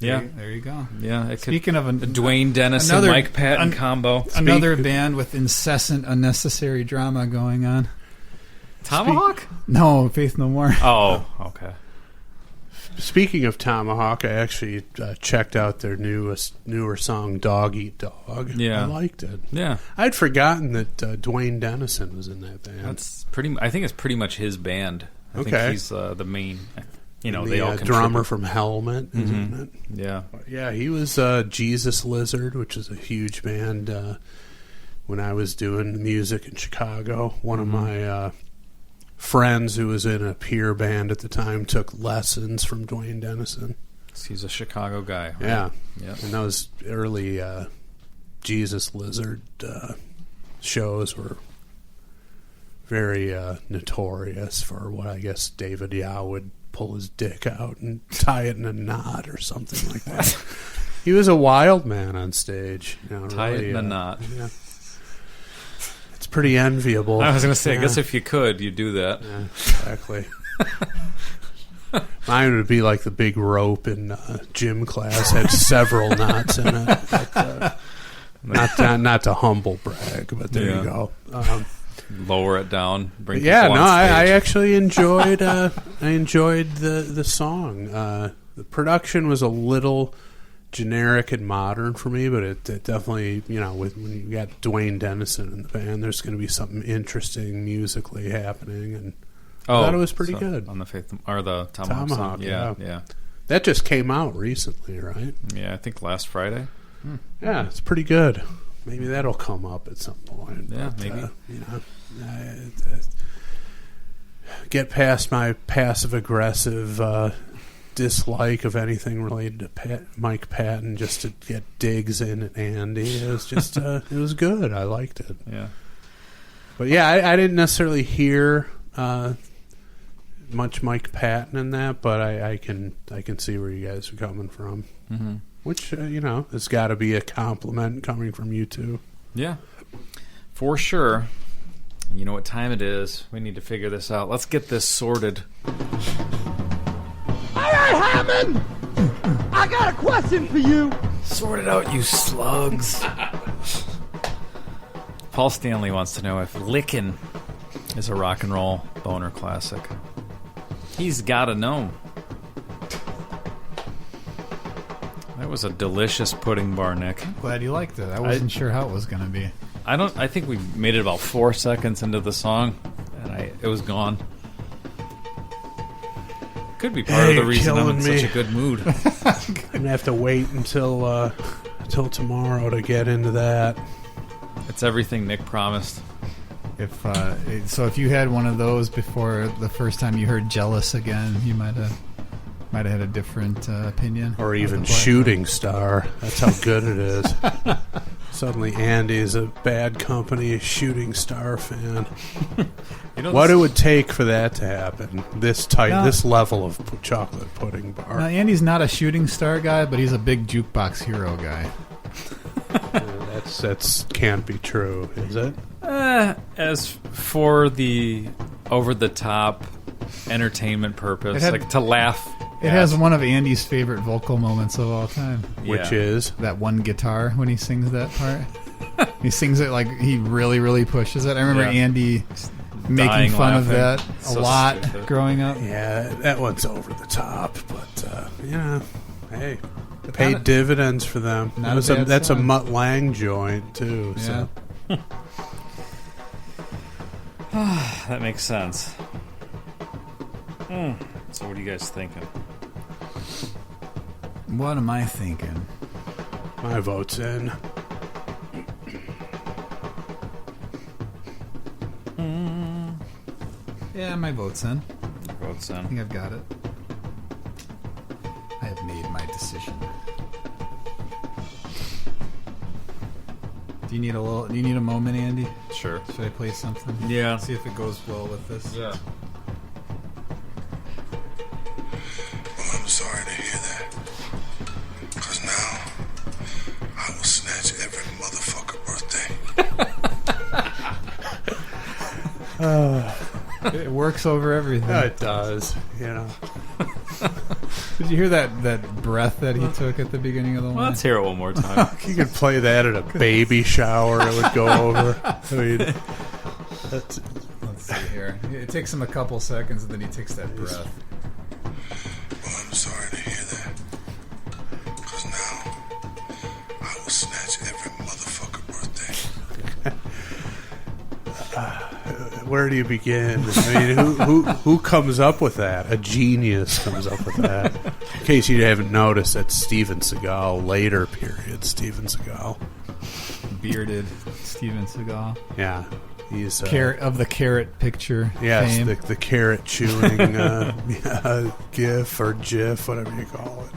Yeah. There you go. Yeah. Speaking of Dwayne Dennison, Mike Patton combo. Another band with incessant, unnecessary drama going on. Tomahawk? No, Faith No More. Oh, okay. Speaking of Tomahawk, I actually checked out their newer song, Dog Eat Dog. Yeah. I liked it. Yeah. I'd forgotten that Dwayne Dennison was in that band. I think it's pretty much his band. I think he's the main, they all contribute. Drummer from Helmet, isn't it? Yeah. Yeah, he was Jesus Lizard, which is a huge band when I was doing music in Chicago. One of my friends who was in a peer band at the time took lessons from Dwayne Dennison. He's a Chicago guy. Right? Yeah. Yeah. And those early Jesus Lizard shows were very notorious for what I guess David Yao would pull his dick out and tie it in a knot or something like that. He was a wild man on stage. Tie it in a knot. Yeah. It's pretty enviable. I was going to say, I guess if you could, you'd do that. Yeah, exactly. Mine would be like the big rope in gym class, had several knots in it. But, not to humble brag, but there you go. Lower it down. Bring I actually enjoyed. I enjoyed the song. The production was a little generic and modern for me, but it definitely, when you got Dwayne Dennison in the band, there's going to be something interesting musically happening, and I thought it was pretty good on the Faith or the Tomahawk song. Yeah. That just came out recently, right? Yeah, I think last Friday. Yeah, it's pretty good. Maybe that'll come up at some point. Yeah, but, maybe. Get past my passive-aggressive dislike of anything related to Mike Patton just to get digs in at Andy. It was just, it was good. I liked it. Yeah. But yeah, I didn't necessarily hear much Mike Patton in that, but I can see where you guys are coming from. Mm-hmm. Which, has got to be a compliment coming from you two. Yeah, for sure. You know what time it is. We need to figure this out. Let's get this sorted. All right, Hammond! I got a question for you. Sort it out, you slugs. Paul Stanley wants to know if Lickin' is a rock and roll boner classic. He's got to know. That was a delicious pudding bar, Nick. Glad you liked it. I wasn't sure how it was going to be. I think we made it about 4 seconds into the song, and it was gone. Could be part of the reason I'm in such a good mood. I'm gonna have to wait until tomorrow to get into that. It's everything Nick promised. If you had one of those before the first time you heard "Jealous" again, you might have had a different opinion. Or even Shooting Star. That's how good it is. Suddenly Andy's a Bad Company Shooting Star fan. What it would take for that to happen, this level of chocolate pudding bar. Now, Andy's not a Shooting Star guy, but he's a big Jukebox Hero guy. That's can't be true, is it? As for the over-the-top entertainment purpose, like to laugh. It has one of Andy's favorite vocal moments of all time. Which is? That one guitar when he sings that part. He sings it like he really, really pushes it. I remember Andy making fun of that a lot growing up. Yeah, that one's over the top, but hey, paid dividends for them. That's a Mutt Lang joint too. Yeah. So. That makes sense. So what are you guys thinking? What am I thinking? My vote's in. Yeah, my vote's in. Vote's in. I think I've got it. I have made my decision. Do you need a moment, Andy? Sure. Should I play something? Yeah. See if it goes well with this. Yeah. I'm sorry to hear that. Because now I will snatch every motherfucker birthday. It works over everything. It does, Did you hear that breath that he took at the beginning of the line? Well, let's hear it one more time. You could play that at a baby shower. It would go over. I mean, Let's see here. It takes him a couple seconds, and then he takes that breath. Well, I'm sorry to hear that. Because now I will snatch every motherfucker birthday. where do you begin? I mean, who comes up with that? A genius comes up with that. In case you haven't noticed, that's Steven Seagal, later period Steven Seagal. Bearded Steven Seagal. Yeah. He's carrot of the carrot picture. Yes, fame. the carrot chewing GIF or GIF, whatever you call it.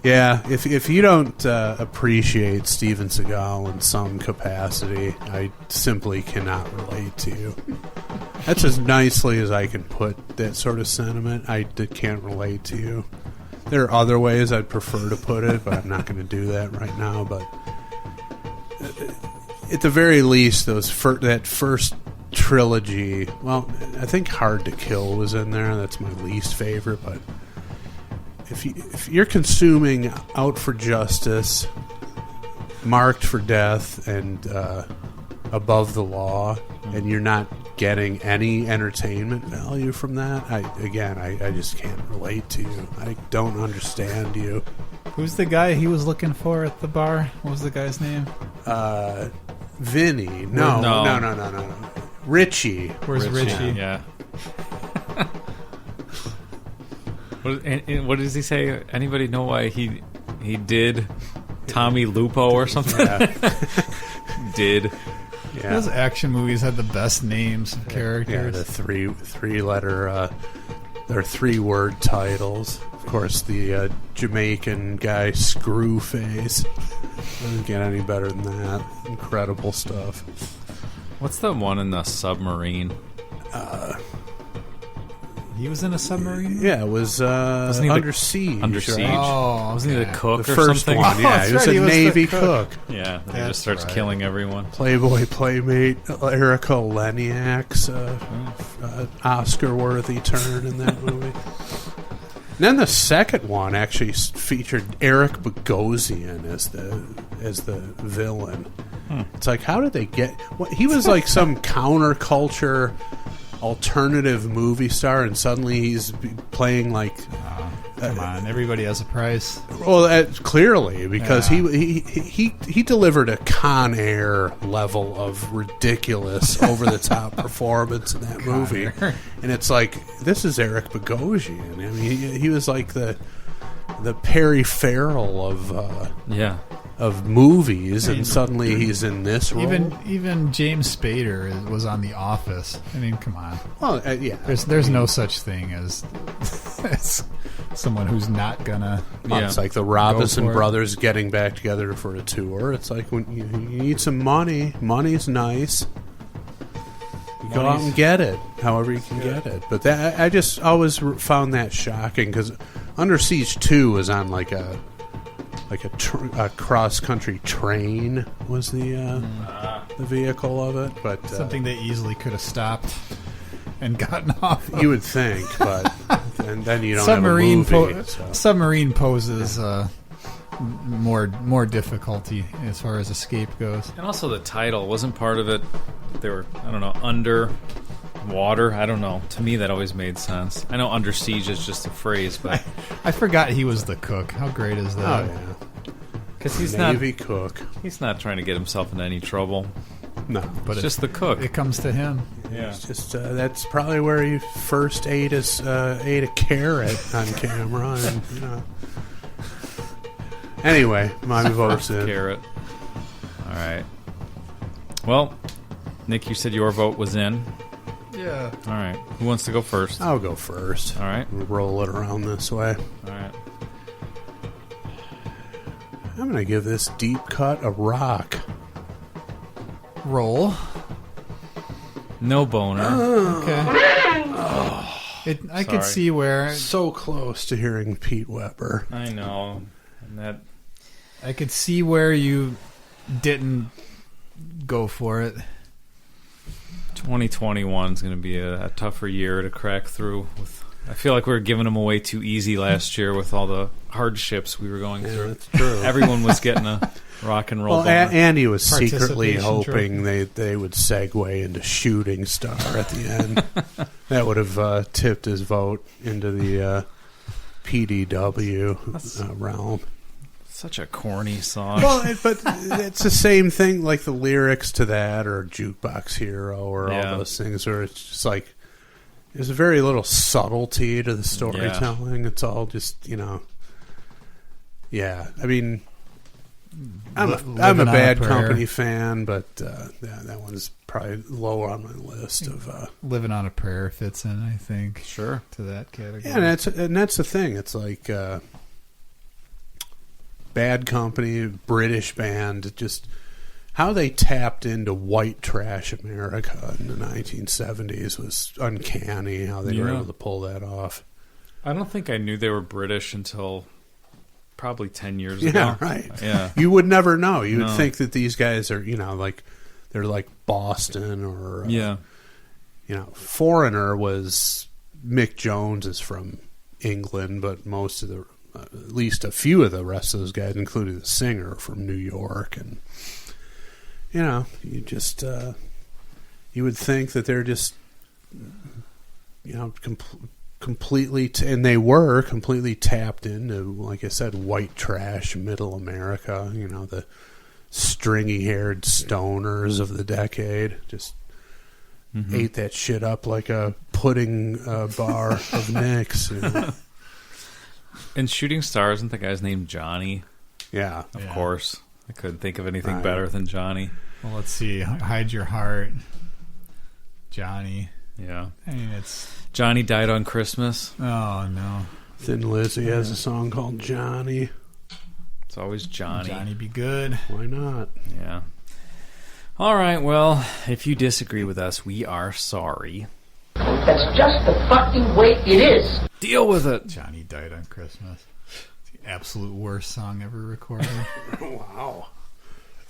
Yeah, if you don't appreciate Steven Seagal in some capacity, I simply cannot relate to you. That's as nicely as I can put that sort of sentiment. I can't relate to you. There are other ways I'd prefer to put it, but I'm not going to do that right now. But at the very least, that first trilogy, well, I think Hard to Kill was in there. That's my least favorite, but if you're consuming Out for Justice, Marked for Death, and Above the Law, and you're not getting any entertainment value from that, I just can't relate to you. I don't understand you. Who's the guy he was looking for at the bar? What was the guy's name? Vinny. No. Richie. Where's Richie? Yeah. What does he say? Anybody know why he did Tommy Lupo or something? Yeah. Did. Yeah. Those action movies had the best names of characters. Yeah, the three-letter or three-word titles. Of course, the Jamaican guy Screwface. Doesn't get any better than that. Incredible stuff. What's the one in the submarine? He was in a submarine? Yeah, it was Under Siege. Under Siege. Right? Oh, wasn't he the cook the or first something? one, yeah. He was a Navy cook. Yeah, then he just starts killing everyone. Playboy Playmate Erica Leniak's Oscar-worthy turn in that movie. And then the second one actually featured Eric Bogosian as the villain. It's like, how did they get... he was like some counterculture alternative movie star, and suddenly he's playing like... Come on, everybody has a price. Well, clearly, because he delivered a Con Air level of ridiculous, over-the-top performance in that movie. And it's like, this is Eric Bogosian. I mean, he was like the Perry Farrell of movies, and suddenly he's in this role. Even James Spader was on The Office. I mean, come on. Well, yeah. There's no such thing as someone who's not gonna. Well, it's like the Robinson brothers getting back together for a tour. It's like when you need some money. Money's nice. You go out and get it, however you can get it. But that I just always found that shocking, because Under Siege 2 was on like a cross-country train was the vehicle of it, but something they easily could have stopped and gotten off of. You would think, but and then you don't submarine have a movie. So. Submarine poses more difficulty as far as escape goes. And also the title wasn't part of it. They were, I don't know, under water. I don't know. To me, that always made sense. I know Under Siege is just a phrase, but I forgot he was the cook. How great is that? Oh yeah, because he's Navy cook. He's not trying to get himself into any trouble. No, but it's just the cook. It comes to him. Yeah, it's just that's probably where he first ate a carrot on camera, and you know. Anyway, my vote's in. Carrot. All right. Well, Nick, you said your vote was in. Yeah. All right. Who wants to go first? I'll go first. All right. We'll roll it around this way. All right. I'm going to give this deep cut a rock. Roll. No boner. Okay. I could see where... So close to hearing Pete Weber. I know. And that... I could see where you didn't go for it. 2021 is going to be a tougher year to crack through with I feel like we were giving them away too easy last year with all the hardships we were going through. That's true. Everyone was getting a rock and roll. Well, Andy was secretly Participation hoping they would segue into Shooting Star at the end. That would have tipped his vote into the PDW realm. Such a corny song. Well, but it's the same thing, like the lyrics to that, or Jukebox Hero, or all those things, where it's just like there's very little subtlety to the storytelling. Yeah. It's all just, yeah. I mean, I'm a Bad Company fan, but that one's probably lower on my list of. Living on a Prayer fits in, I think. Sure, to that category. Yeah, and that's the thing. It's like. Bad Company, British band, just how they tapped into white trash America in the 1970s was uncanny, how they were able to pull that off. I don't think I knew they were British until probably 10 years ago. Yeah, right. Yeah. You would never know. You would think that these guys are, like, they're like Boston or... Foreigner was... Mick Jones is from England, but most of the... at least a few of the rest of those guys, including the singer, from New York, and you just you would think that they're just completely and they were completely tapped into, like I said, white trash Middle America. The stringy-haired stoners of the decade just ate that shit up like a pudding bar of Nicks. And Shooting Star, isn't the guy's name Johnny? Yeah. Of course. I couldn't think of anything better than Johnny. Well, let's see. Hide Your Heart. Johnny. Yeah. I mean, it's... Johnny Died on Christmas. Oh, no. Thin Lizzy has a song called Johnny. It's always Johnny. Johnny be good. Why not? Yeah. All right, well, if you disagree with us, we are sorry. That's just the fucking way it is. Deal with it. Johnny Died on Christmas. It's the absolute worst song ever recorded. Wow.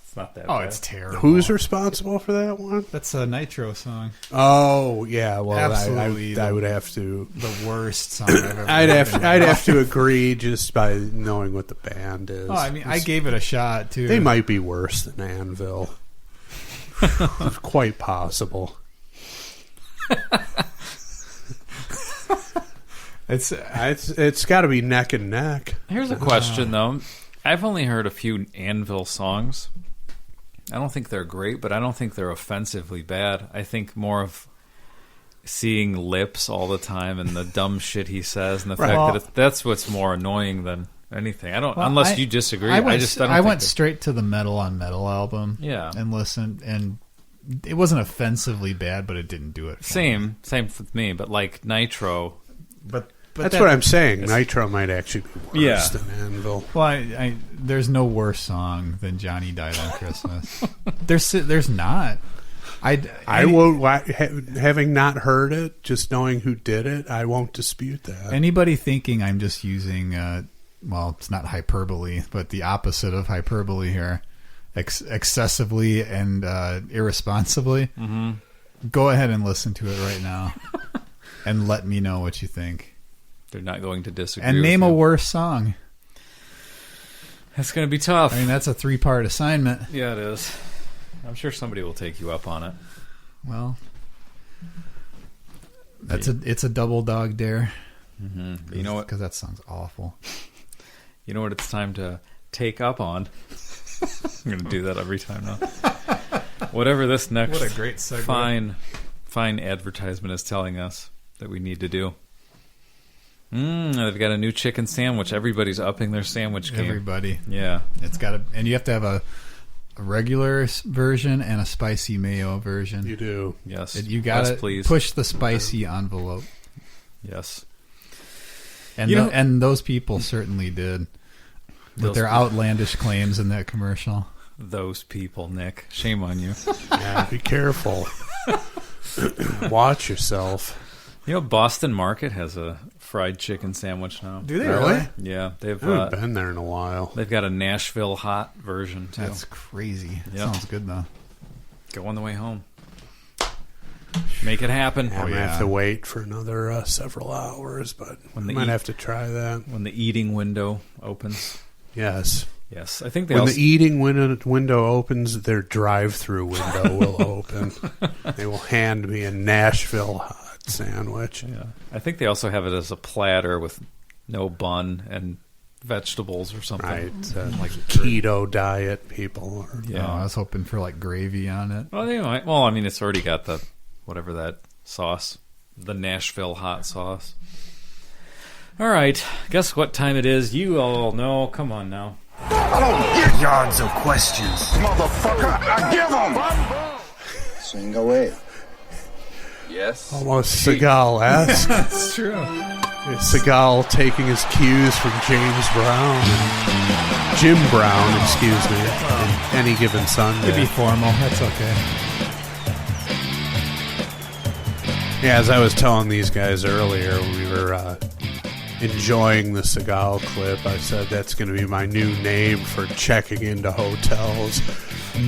It's not that bad. It's terrible. Who's responsible for that one? That's a Nitro song. Oh, yeah. Well, absolutely. I would have to... The worst song I've ever I'd have to agree just by knowing what the band is. Oh, I mean, I gave it a shot, too. They might be worse than Anvil. It's quite possible. It's got to be neck and neck. Here's a question, though. I've only heard a few Anvil songs. I don't think they're great, but I don't think they're offensively bad. I think more of seeing lips all the time and the dumb shit he says, and the fact that that's what's more annoying than anything. I don't, unless you disagree. I went straight to the Metal on Metal album, and listened, and it wasn't offensively bad, but it didn't do it. Same with me. But like Nitro, but that's what I'm saying. Nitro might actually be worse than Anvil. Well, there's no worse song than Johnny Died on Christmas. There's not. I won't. Having not heard it, just knowing who did it, I won't dispute that. Anybody thinking I'm just using, it's not hyperbole, but the opposite of hyperbole here, excessively and irresponsibly. Mm-hmm. Go ahead and listen to it right now, and let me know what you think. They're not going to disagree. And name a worse song. That's going to be tough. I mean, that's a 3-part assignment. Yeah, it is. I'm sure somebody will take you up on it. Well, it's a double dog dare. Mm-hmm. You know what? Because that song's awful. You know what it's time to take up on? I'm going to do that every time now. Whatever this next what a great segue. fine advertisement is telling us that we need to do. They've got a new chicken sandwich. Everybody's upping their sandwich game. Everybody. Yeah. It's got and you have to have a regular version and a spicy mayo version. You do. Yes. You got to push the spicy envelope. Yes. And those people certainly did. With their outlandish claims in that commercial. Those people, Nick. Shame on you. Yeah, be careful. Watch yourself. You know, Boston Market has a fried chicken sandwich now. Do they really? Yeah. I haven't been there in a while. They've got a Nashville hot version, too. That's crazy. That sounds good, though. Go on the way home. Make it happen. I'm gonna have to wait for another several hours, but I might have to try that when the eating window opens. Yes. Yes, I think they when also... the eating window opens, their drive-through window will open. They will hand me a Nashville hot sandwich. Yeah, I think they also have it as a platter with no bun and vegetables or something. Right, like keto diet people. Yeah, I was hoping for like gravy on it. Well, they might. Well, I mean, it's already got the whatever that sauce, the Nashville hot sauce. All right, guess what time it is? You all know. Come on now. I don't give yards of questions, motherfucker. I give them. Sing away. Yes. Almost Seagal-esque. That's true. Seagal taking his cues from James Brown and Jim Brown, excuse me, in Any Given Sunday. It'd be formal. That's okay. Yeah, as I was telling these guys earlier, we were enjoying the Seagal clip. I said that's going to be my new name for checking into hotels.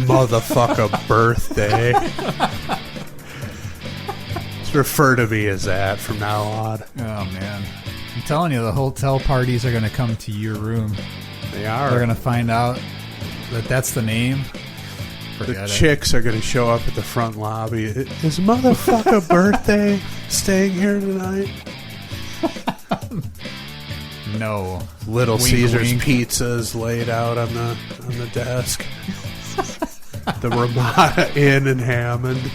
Motherfucker birthday. Just refer to me as that from now on. Oh, man. I'm telling you, the hotel parties are going to come to your room. They are. They're going to find out that that's the name. The chicks are going to show up at the front lobby. Is motherfucker birthday staying here tonight? No. Little Wink, Caesar's wink. pizzas laid out on the desk. The Ramada Inn in Hammond.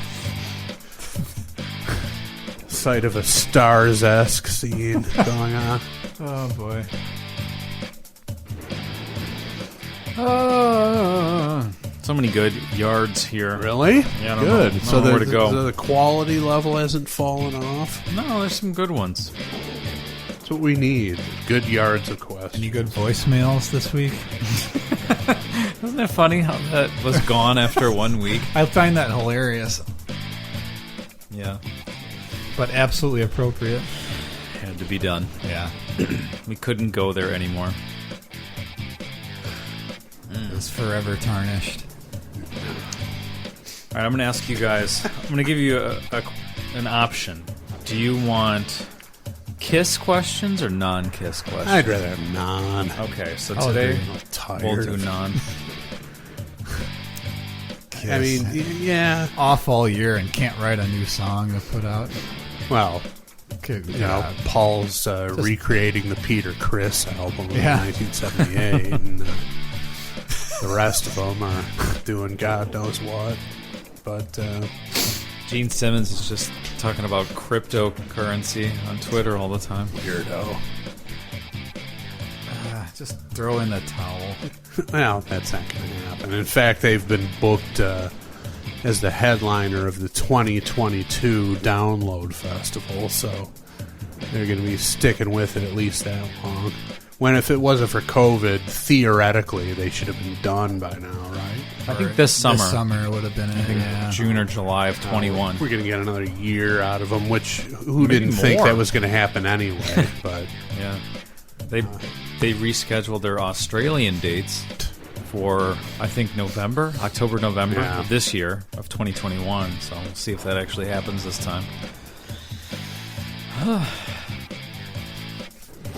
Sight of a Stars-esque scene going on. Oh, boy. So many good yards here. Really? Yeah, I don't good. know. So where to go. the quality level hasn't fallen off. No, there's some good ones. That's what we need. Good yards of questions. Any good voicemails this week? Isn't it funny how that was gone after 1 week? I find that hilarious, Yeah. but absolutely appropriate. Had to be done. Yeah. We couldn't go there anymore. It was forever tarnished. All right, I'm going to ask you guys. I'm going to give you an option. Do you want kiss questions or non-kiss questions? I'd rather have non. Okay, so today we'll do non. I mean, yeah. Off all year and can't write a new song to put out. Well, Good you know, God. Paul's recreating the Peter Criss album in Yeah. 1978, and the rest of them are doing God knows what. But Gene Simmons is just talking about cryptocurrency on Twitter all the time. weirdo. Just throw in the towel. Well, that's not going to happen. In fact, they've been booked as the headliner of the 2022 Download Festival, so they're going to be sticking with it at least that long. When, if it wasn't for COVID, theoretically, they should have been done by now, right? I think this summer. This summer would have been it. Yeah. June or July of 21. We're going to get another year out of them, which who Maybe didn't think more. that was going to happen anyway, but... Yeah. They rescheduled their Australian dates for, I think, October, November of this year, of 2021. So we'll see if that actually happens this time.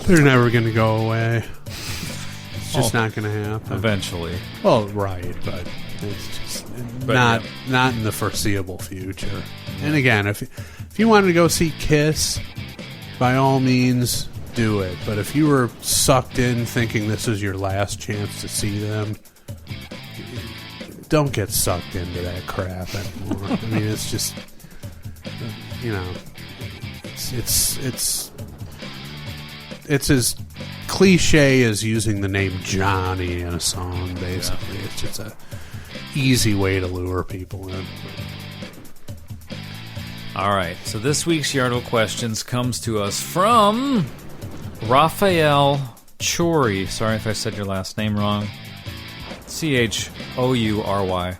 They're never going to go away. It's just not going to happen. Eventually. Well, right, but it's just not in the foreseeable future. And again, if you wanted to go see Kiss, by all means, do it. But if you were sucked in thinking this is your last chance to see them, don't get sucked into that crap anymore. I mean, it's just, you know, it's as cliche as using the name Johnny in a song, basically. It's just a easy way to lure people in. All right, so this week's Yardle Questions comes to us from Raphael Choury. Sorry if I said your last name wrong. Choury.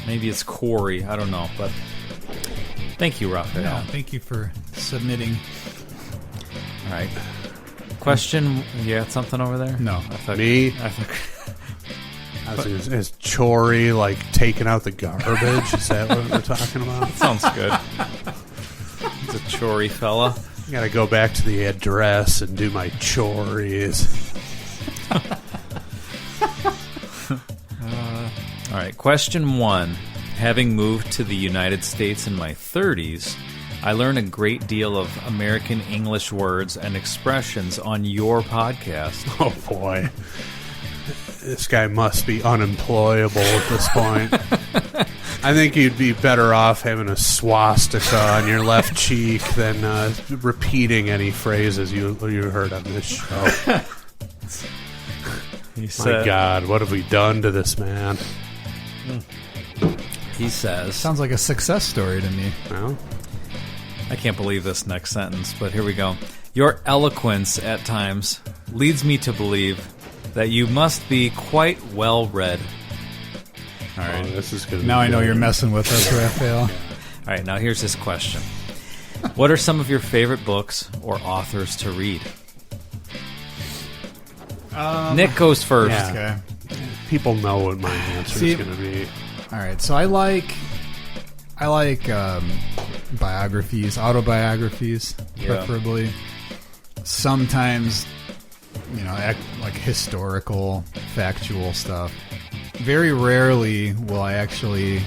Maybe it's Corey. I don't know, but thank you, Raphael. Yeah, thank you for submitting. All right. Question, you got something over there? No. Me? But chore, like taking out the garbage. Is that what we're talking about? That sounds good. He's a chorey fella. I gotta go back to the address and do my chores. All right, question 1. Having moved to the United States in my 30s, I learned a great deal of American English words and expressions on your podcast. Oh, boy. This guy must be unemployable at this point. I think you'd be better off having a swastika on your left cheek than repeating any phrases you heard on this show. My God, what have we done to this man? He says... Sounds like a success story to me. Well, I can't believe this next sentence, but here we go. Your eloquence at times leads me to believe that you must be quite well read. All right, this is good. Now I know you're messing with us, Raphael. All right, now here's his question. What are some of your favorite books or authors to read? Nick goes first. Yeah. Okay. People know what my answer is going to be. All right, so I like biographies, autobiographies, preferably. Sometimes, like historical, factual stuff. Very rarely will I actually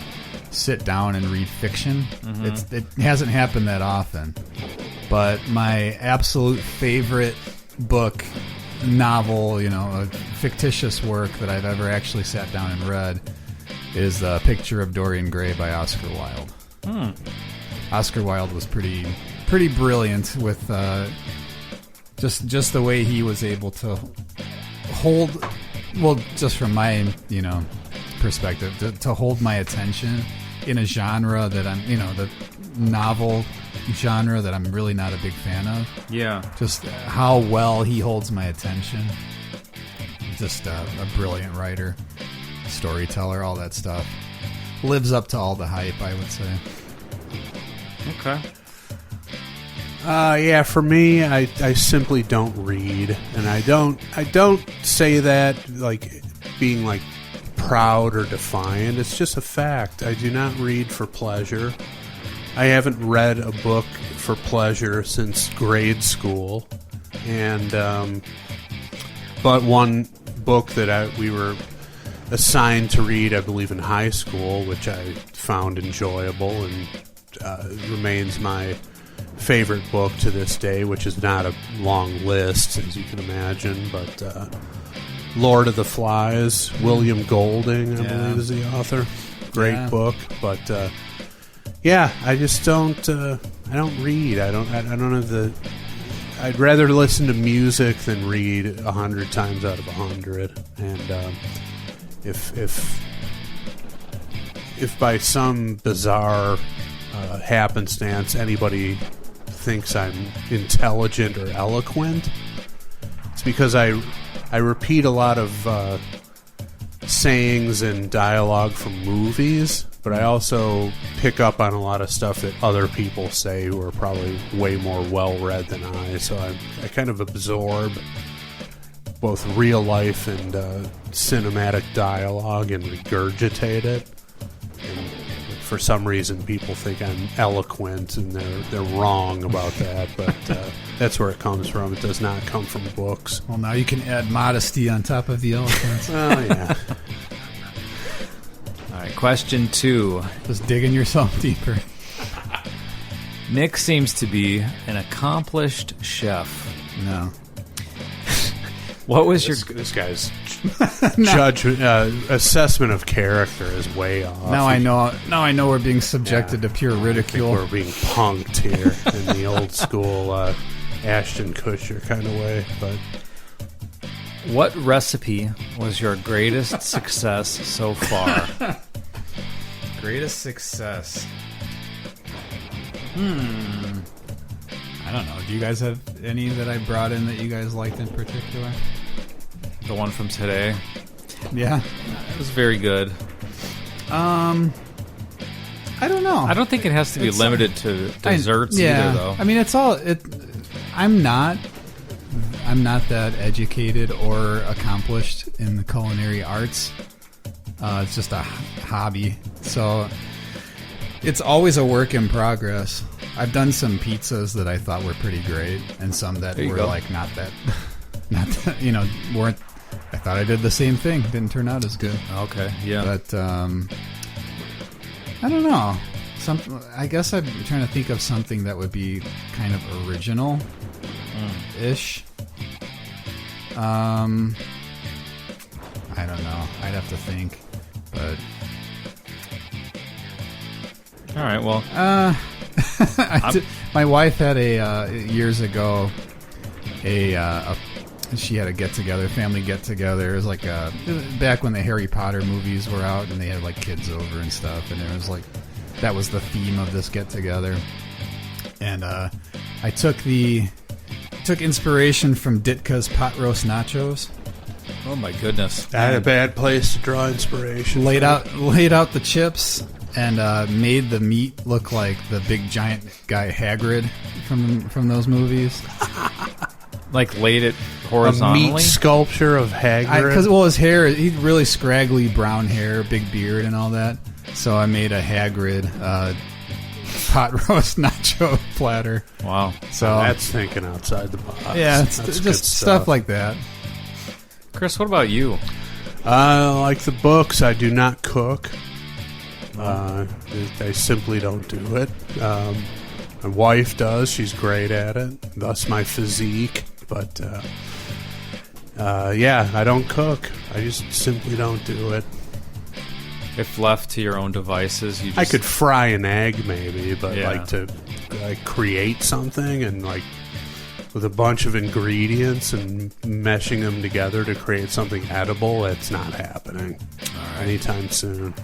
sit down and read fiction. Mm-hmm. It hasn't happened that often. But my absolute favorite book, novel, a fictitious work that I've ever actually sat down and read is The Picture of Dorian Gray by Oscar Wilde. Oscar Wilde was pretty brilliant with just the way he was able to hold, well, just from my perspective, to hold my attention in a genre that I'm, the novel genre that I'm really not a big fan of. Yeah. Just how well he holds my attention. Just a brilliant writer, storyteller, all that stuff. Lives up to all the hype, I would say. Okay. Yeah, for me, I simply don't read, and I don't say that like being like proud or defiant. It's just a fact. I do not read for pleasure. I haven't read a book for pleasure since grade school, and but one book that we were assigned to read, I believe, in high school, which I found enjoyable and remains my favorite book to this day, which is not a long list, as you can imagine, but Lord of the Flies, William Golding, I believe, is the author. Great book, but yeah, I just don't. I don't read. I don't have the. I'd rather listen to music than read 100 times out of 100. And if by some bizarre happenstance anybody thinks I'm intelligent or eloquent, it's because I repeat a lot of sayings and dialogue from movies, but I also pick up on a lot of stuff that other people say who are probably way more well-read than I, so I kind of absorb both real life and cinematic dialogue and regurgitate it. And for some reason, people think I'm eloquent, and they're wrong about that, but that's where it comes from. It does not come from books. Well, now you can add modesty on top of the eloquence. Oh, yeah. All right, question 2. Just digging yourself deeper. Nick seems to be an accomplished chef. No. What was this guy's judgment assessment of character is way off? Now I know we're being subjected to pure ridicule. I think we're being punked here in the old school Ashton Kutcher kind of way. But what recipe was your greatest success so far? Greatest success. I don't know. Do you guys have any that I brought in that you guys liked in particular? The one from today. Yeah. It was very good. I don't know. I don't think it has to be limited to desserts either, though. I mean, it's all... I'm not that educated or accomplished in the culinary arts. It's just a hobby. So it's always a work in progress. I've done some pizzas that I thought were pretty great, and some that were like not that, weren't. I thought I did the same thing. Didn't turn out as good. Okay, yeah. But I don't know. I guess I'm trying to think of something that would be kind of original-ish. I don't know. I'd have to think. But all right, well, my wife had years ago she had a family get together. It was like back when the Harry Potter movies were out, and they had like kids over and stuff, and it was like that was the theme of this get together. And I took inspiration from Ditka's pot roast nachos. Oh my goodness! Not a bad place to draw inspiration. Laid out the chips and made the meat look like the big giant guy Hagrid from those movies. Like laid it horizontally. A meat sculpture of Hagrid. Because his hair, he had really scraggly brown hair, big beard, and all that. So I made a Hagrid pot roast nacho platter. Wow! So that's thinking outside the box. Yeah, it's just stuff like that. Chris, what about you? Like the books, I do not cook. I simply don't do it. My wife does. She's great at it. Thus my physique. But, I don't cook. I just simply don't do it. If left to your own devices, I could fry an egg maybe, but to create something and like with a bunch of ingredients and meshing them together to create something edible, it's not happening anytime soon.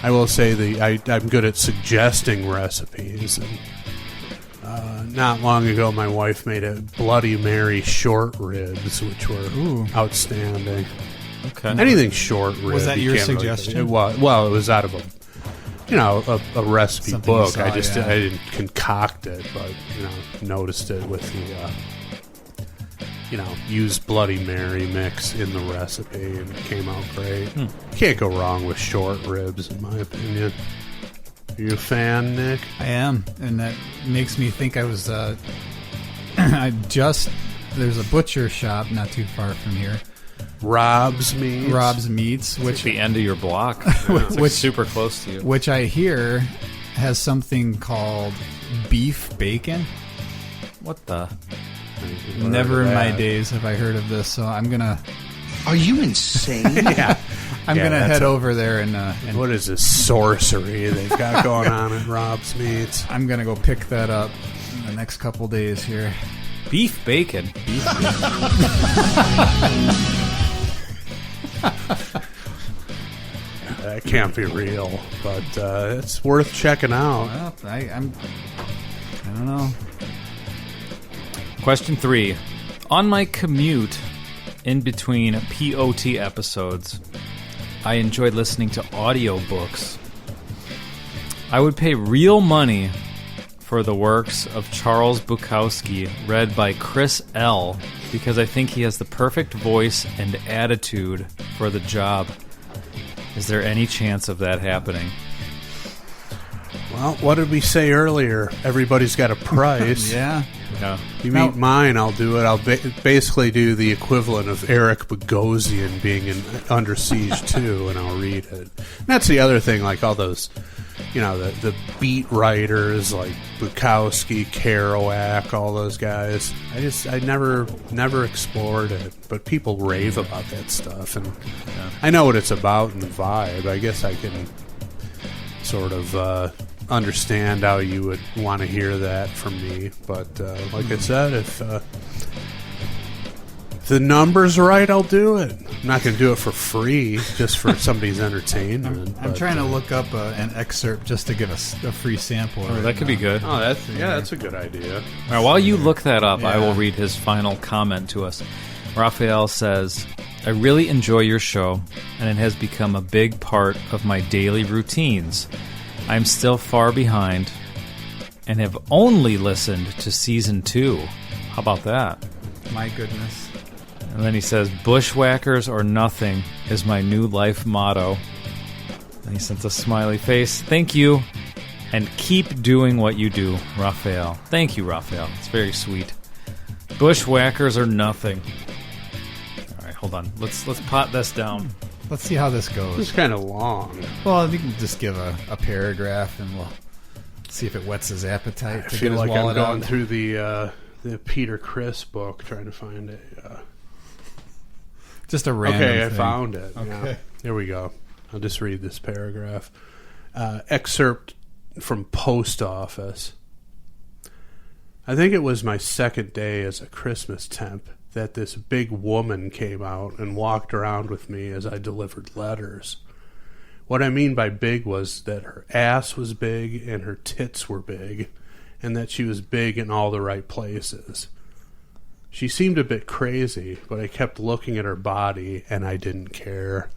I will say I'm good at suggesting recipes. And not long ago, my wife made a Bloody Mary short ribs, which were outstanding. Okay, anything short ribs. Was that your suggestion? It was out of a recipe Something book. Saw, I didn't concoct it, but noticed it with the use Bloody Mary mix in the recipe, and it came out great. Can't go wrong with short ribs, in my opinion. Are you a fan, Nick? I am, and that makes me think I was. There's a butcher shop not too far from here. Rob's Meats, which the end of your block, which super close to you. Which I hear has something called beef bacon. What the? Never in my days have I heard of this, so I'm gonna. Are you insane? I'm gonna head over there and what is this sorcery they've got going on at Rob's Meats? I'm gonna go pick that up in the next couple days here. Beef bacon. That can't be real, but it's worth checking out. Well, I don't know. Question 3. On my commute in between POT episodes, I enjoyed listening to audiobooks. I would pay real money for the works of Charles Bukowski read by Chris L. because I think he has the perfect voice and attitude for the job. Is there any chance of that happening? Well, what did we say earlier? Everybody's got a price. Yeah. You meet mine, I'll do it. I'll basically do the equivalent of Eric Bogosian being in Under Siege 2, and I'll read it. And that's the other thing, like all those, the beat writers like Bukowski, Kerouac, all those guys. I never explored it, but people rave about that stuff, and I know what it's about and the vibe. I guess I can sort of understand how you would want to hear that from me, but like I said, if the number's right, I'll do it. I'm not going to do it for free, just for somebody's entertainment. I'm trying to look up an excerpt just to give us a free sample. Oh, that could be good. Oh, that's a good idea. All right, while you look that up, I will read his final comment to us. Raphael says, I really enjoy your show, and it has become a big part of my daily routines. I'm still far behind and have only listened to Season 2. How about that? My goodness. And then he says, bushwhackers or nothing is my new life motto. And he sent a smiley face. Thank you, and keep doing what you do, Raphael. Thank you, Raphael. It's very sweet. Bushwhackers are nothing. All right, hold on. Let's pot this down. Let's see how this goes. It's kind of long. Well, you can just give a paragraph, and we'll see if it whets his appetite. I feel like I'm going through the Peter Criss book, trying to find a... just a random Okay, thing. I found it. Okay. Yeah. Here we go. I'll just read this paragraph. Excerpt from Post Office. I think it was my second day as a Christmas temp that this big woman came out and walked around with me as I delivered letters. What I mean by big was that her ass was big and her tits were big, and that she was big in all the right places. She seemed a bit crazy, but I kept looking at her body and I didn't care.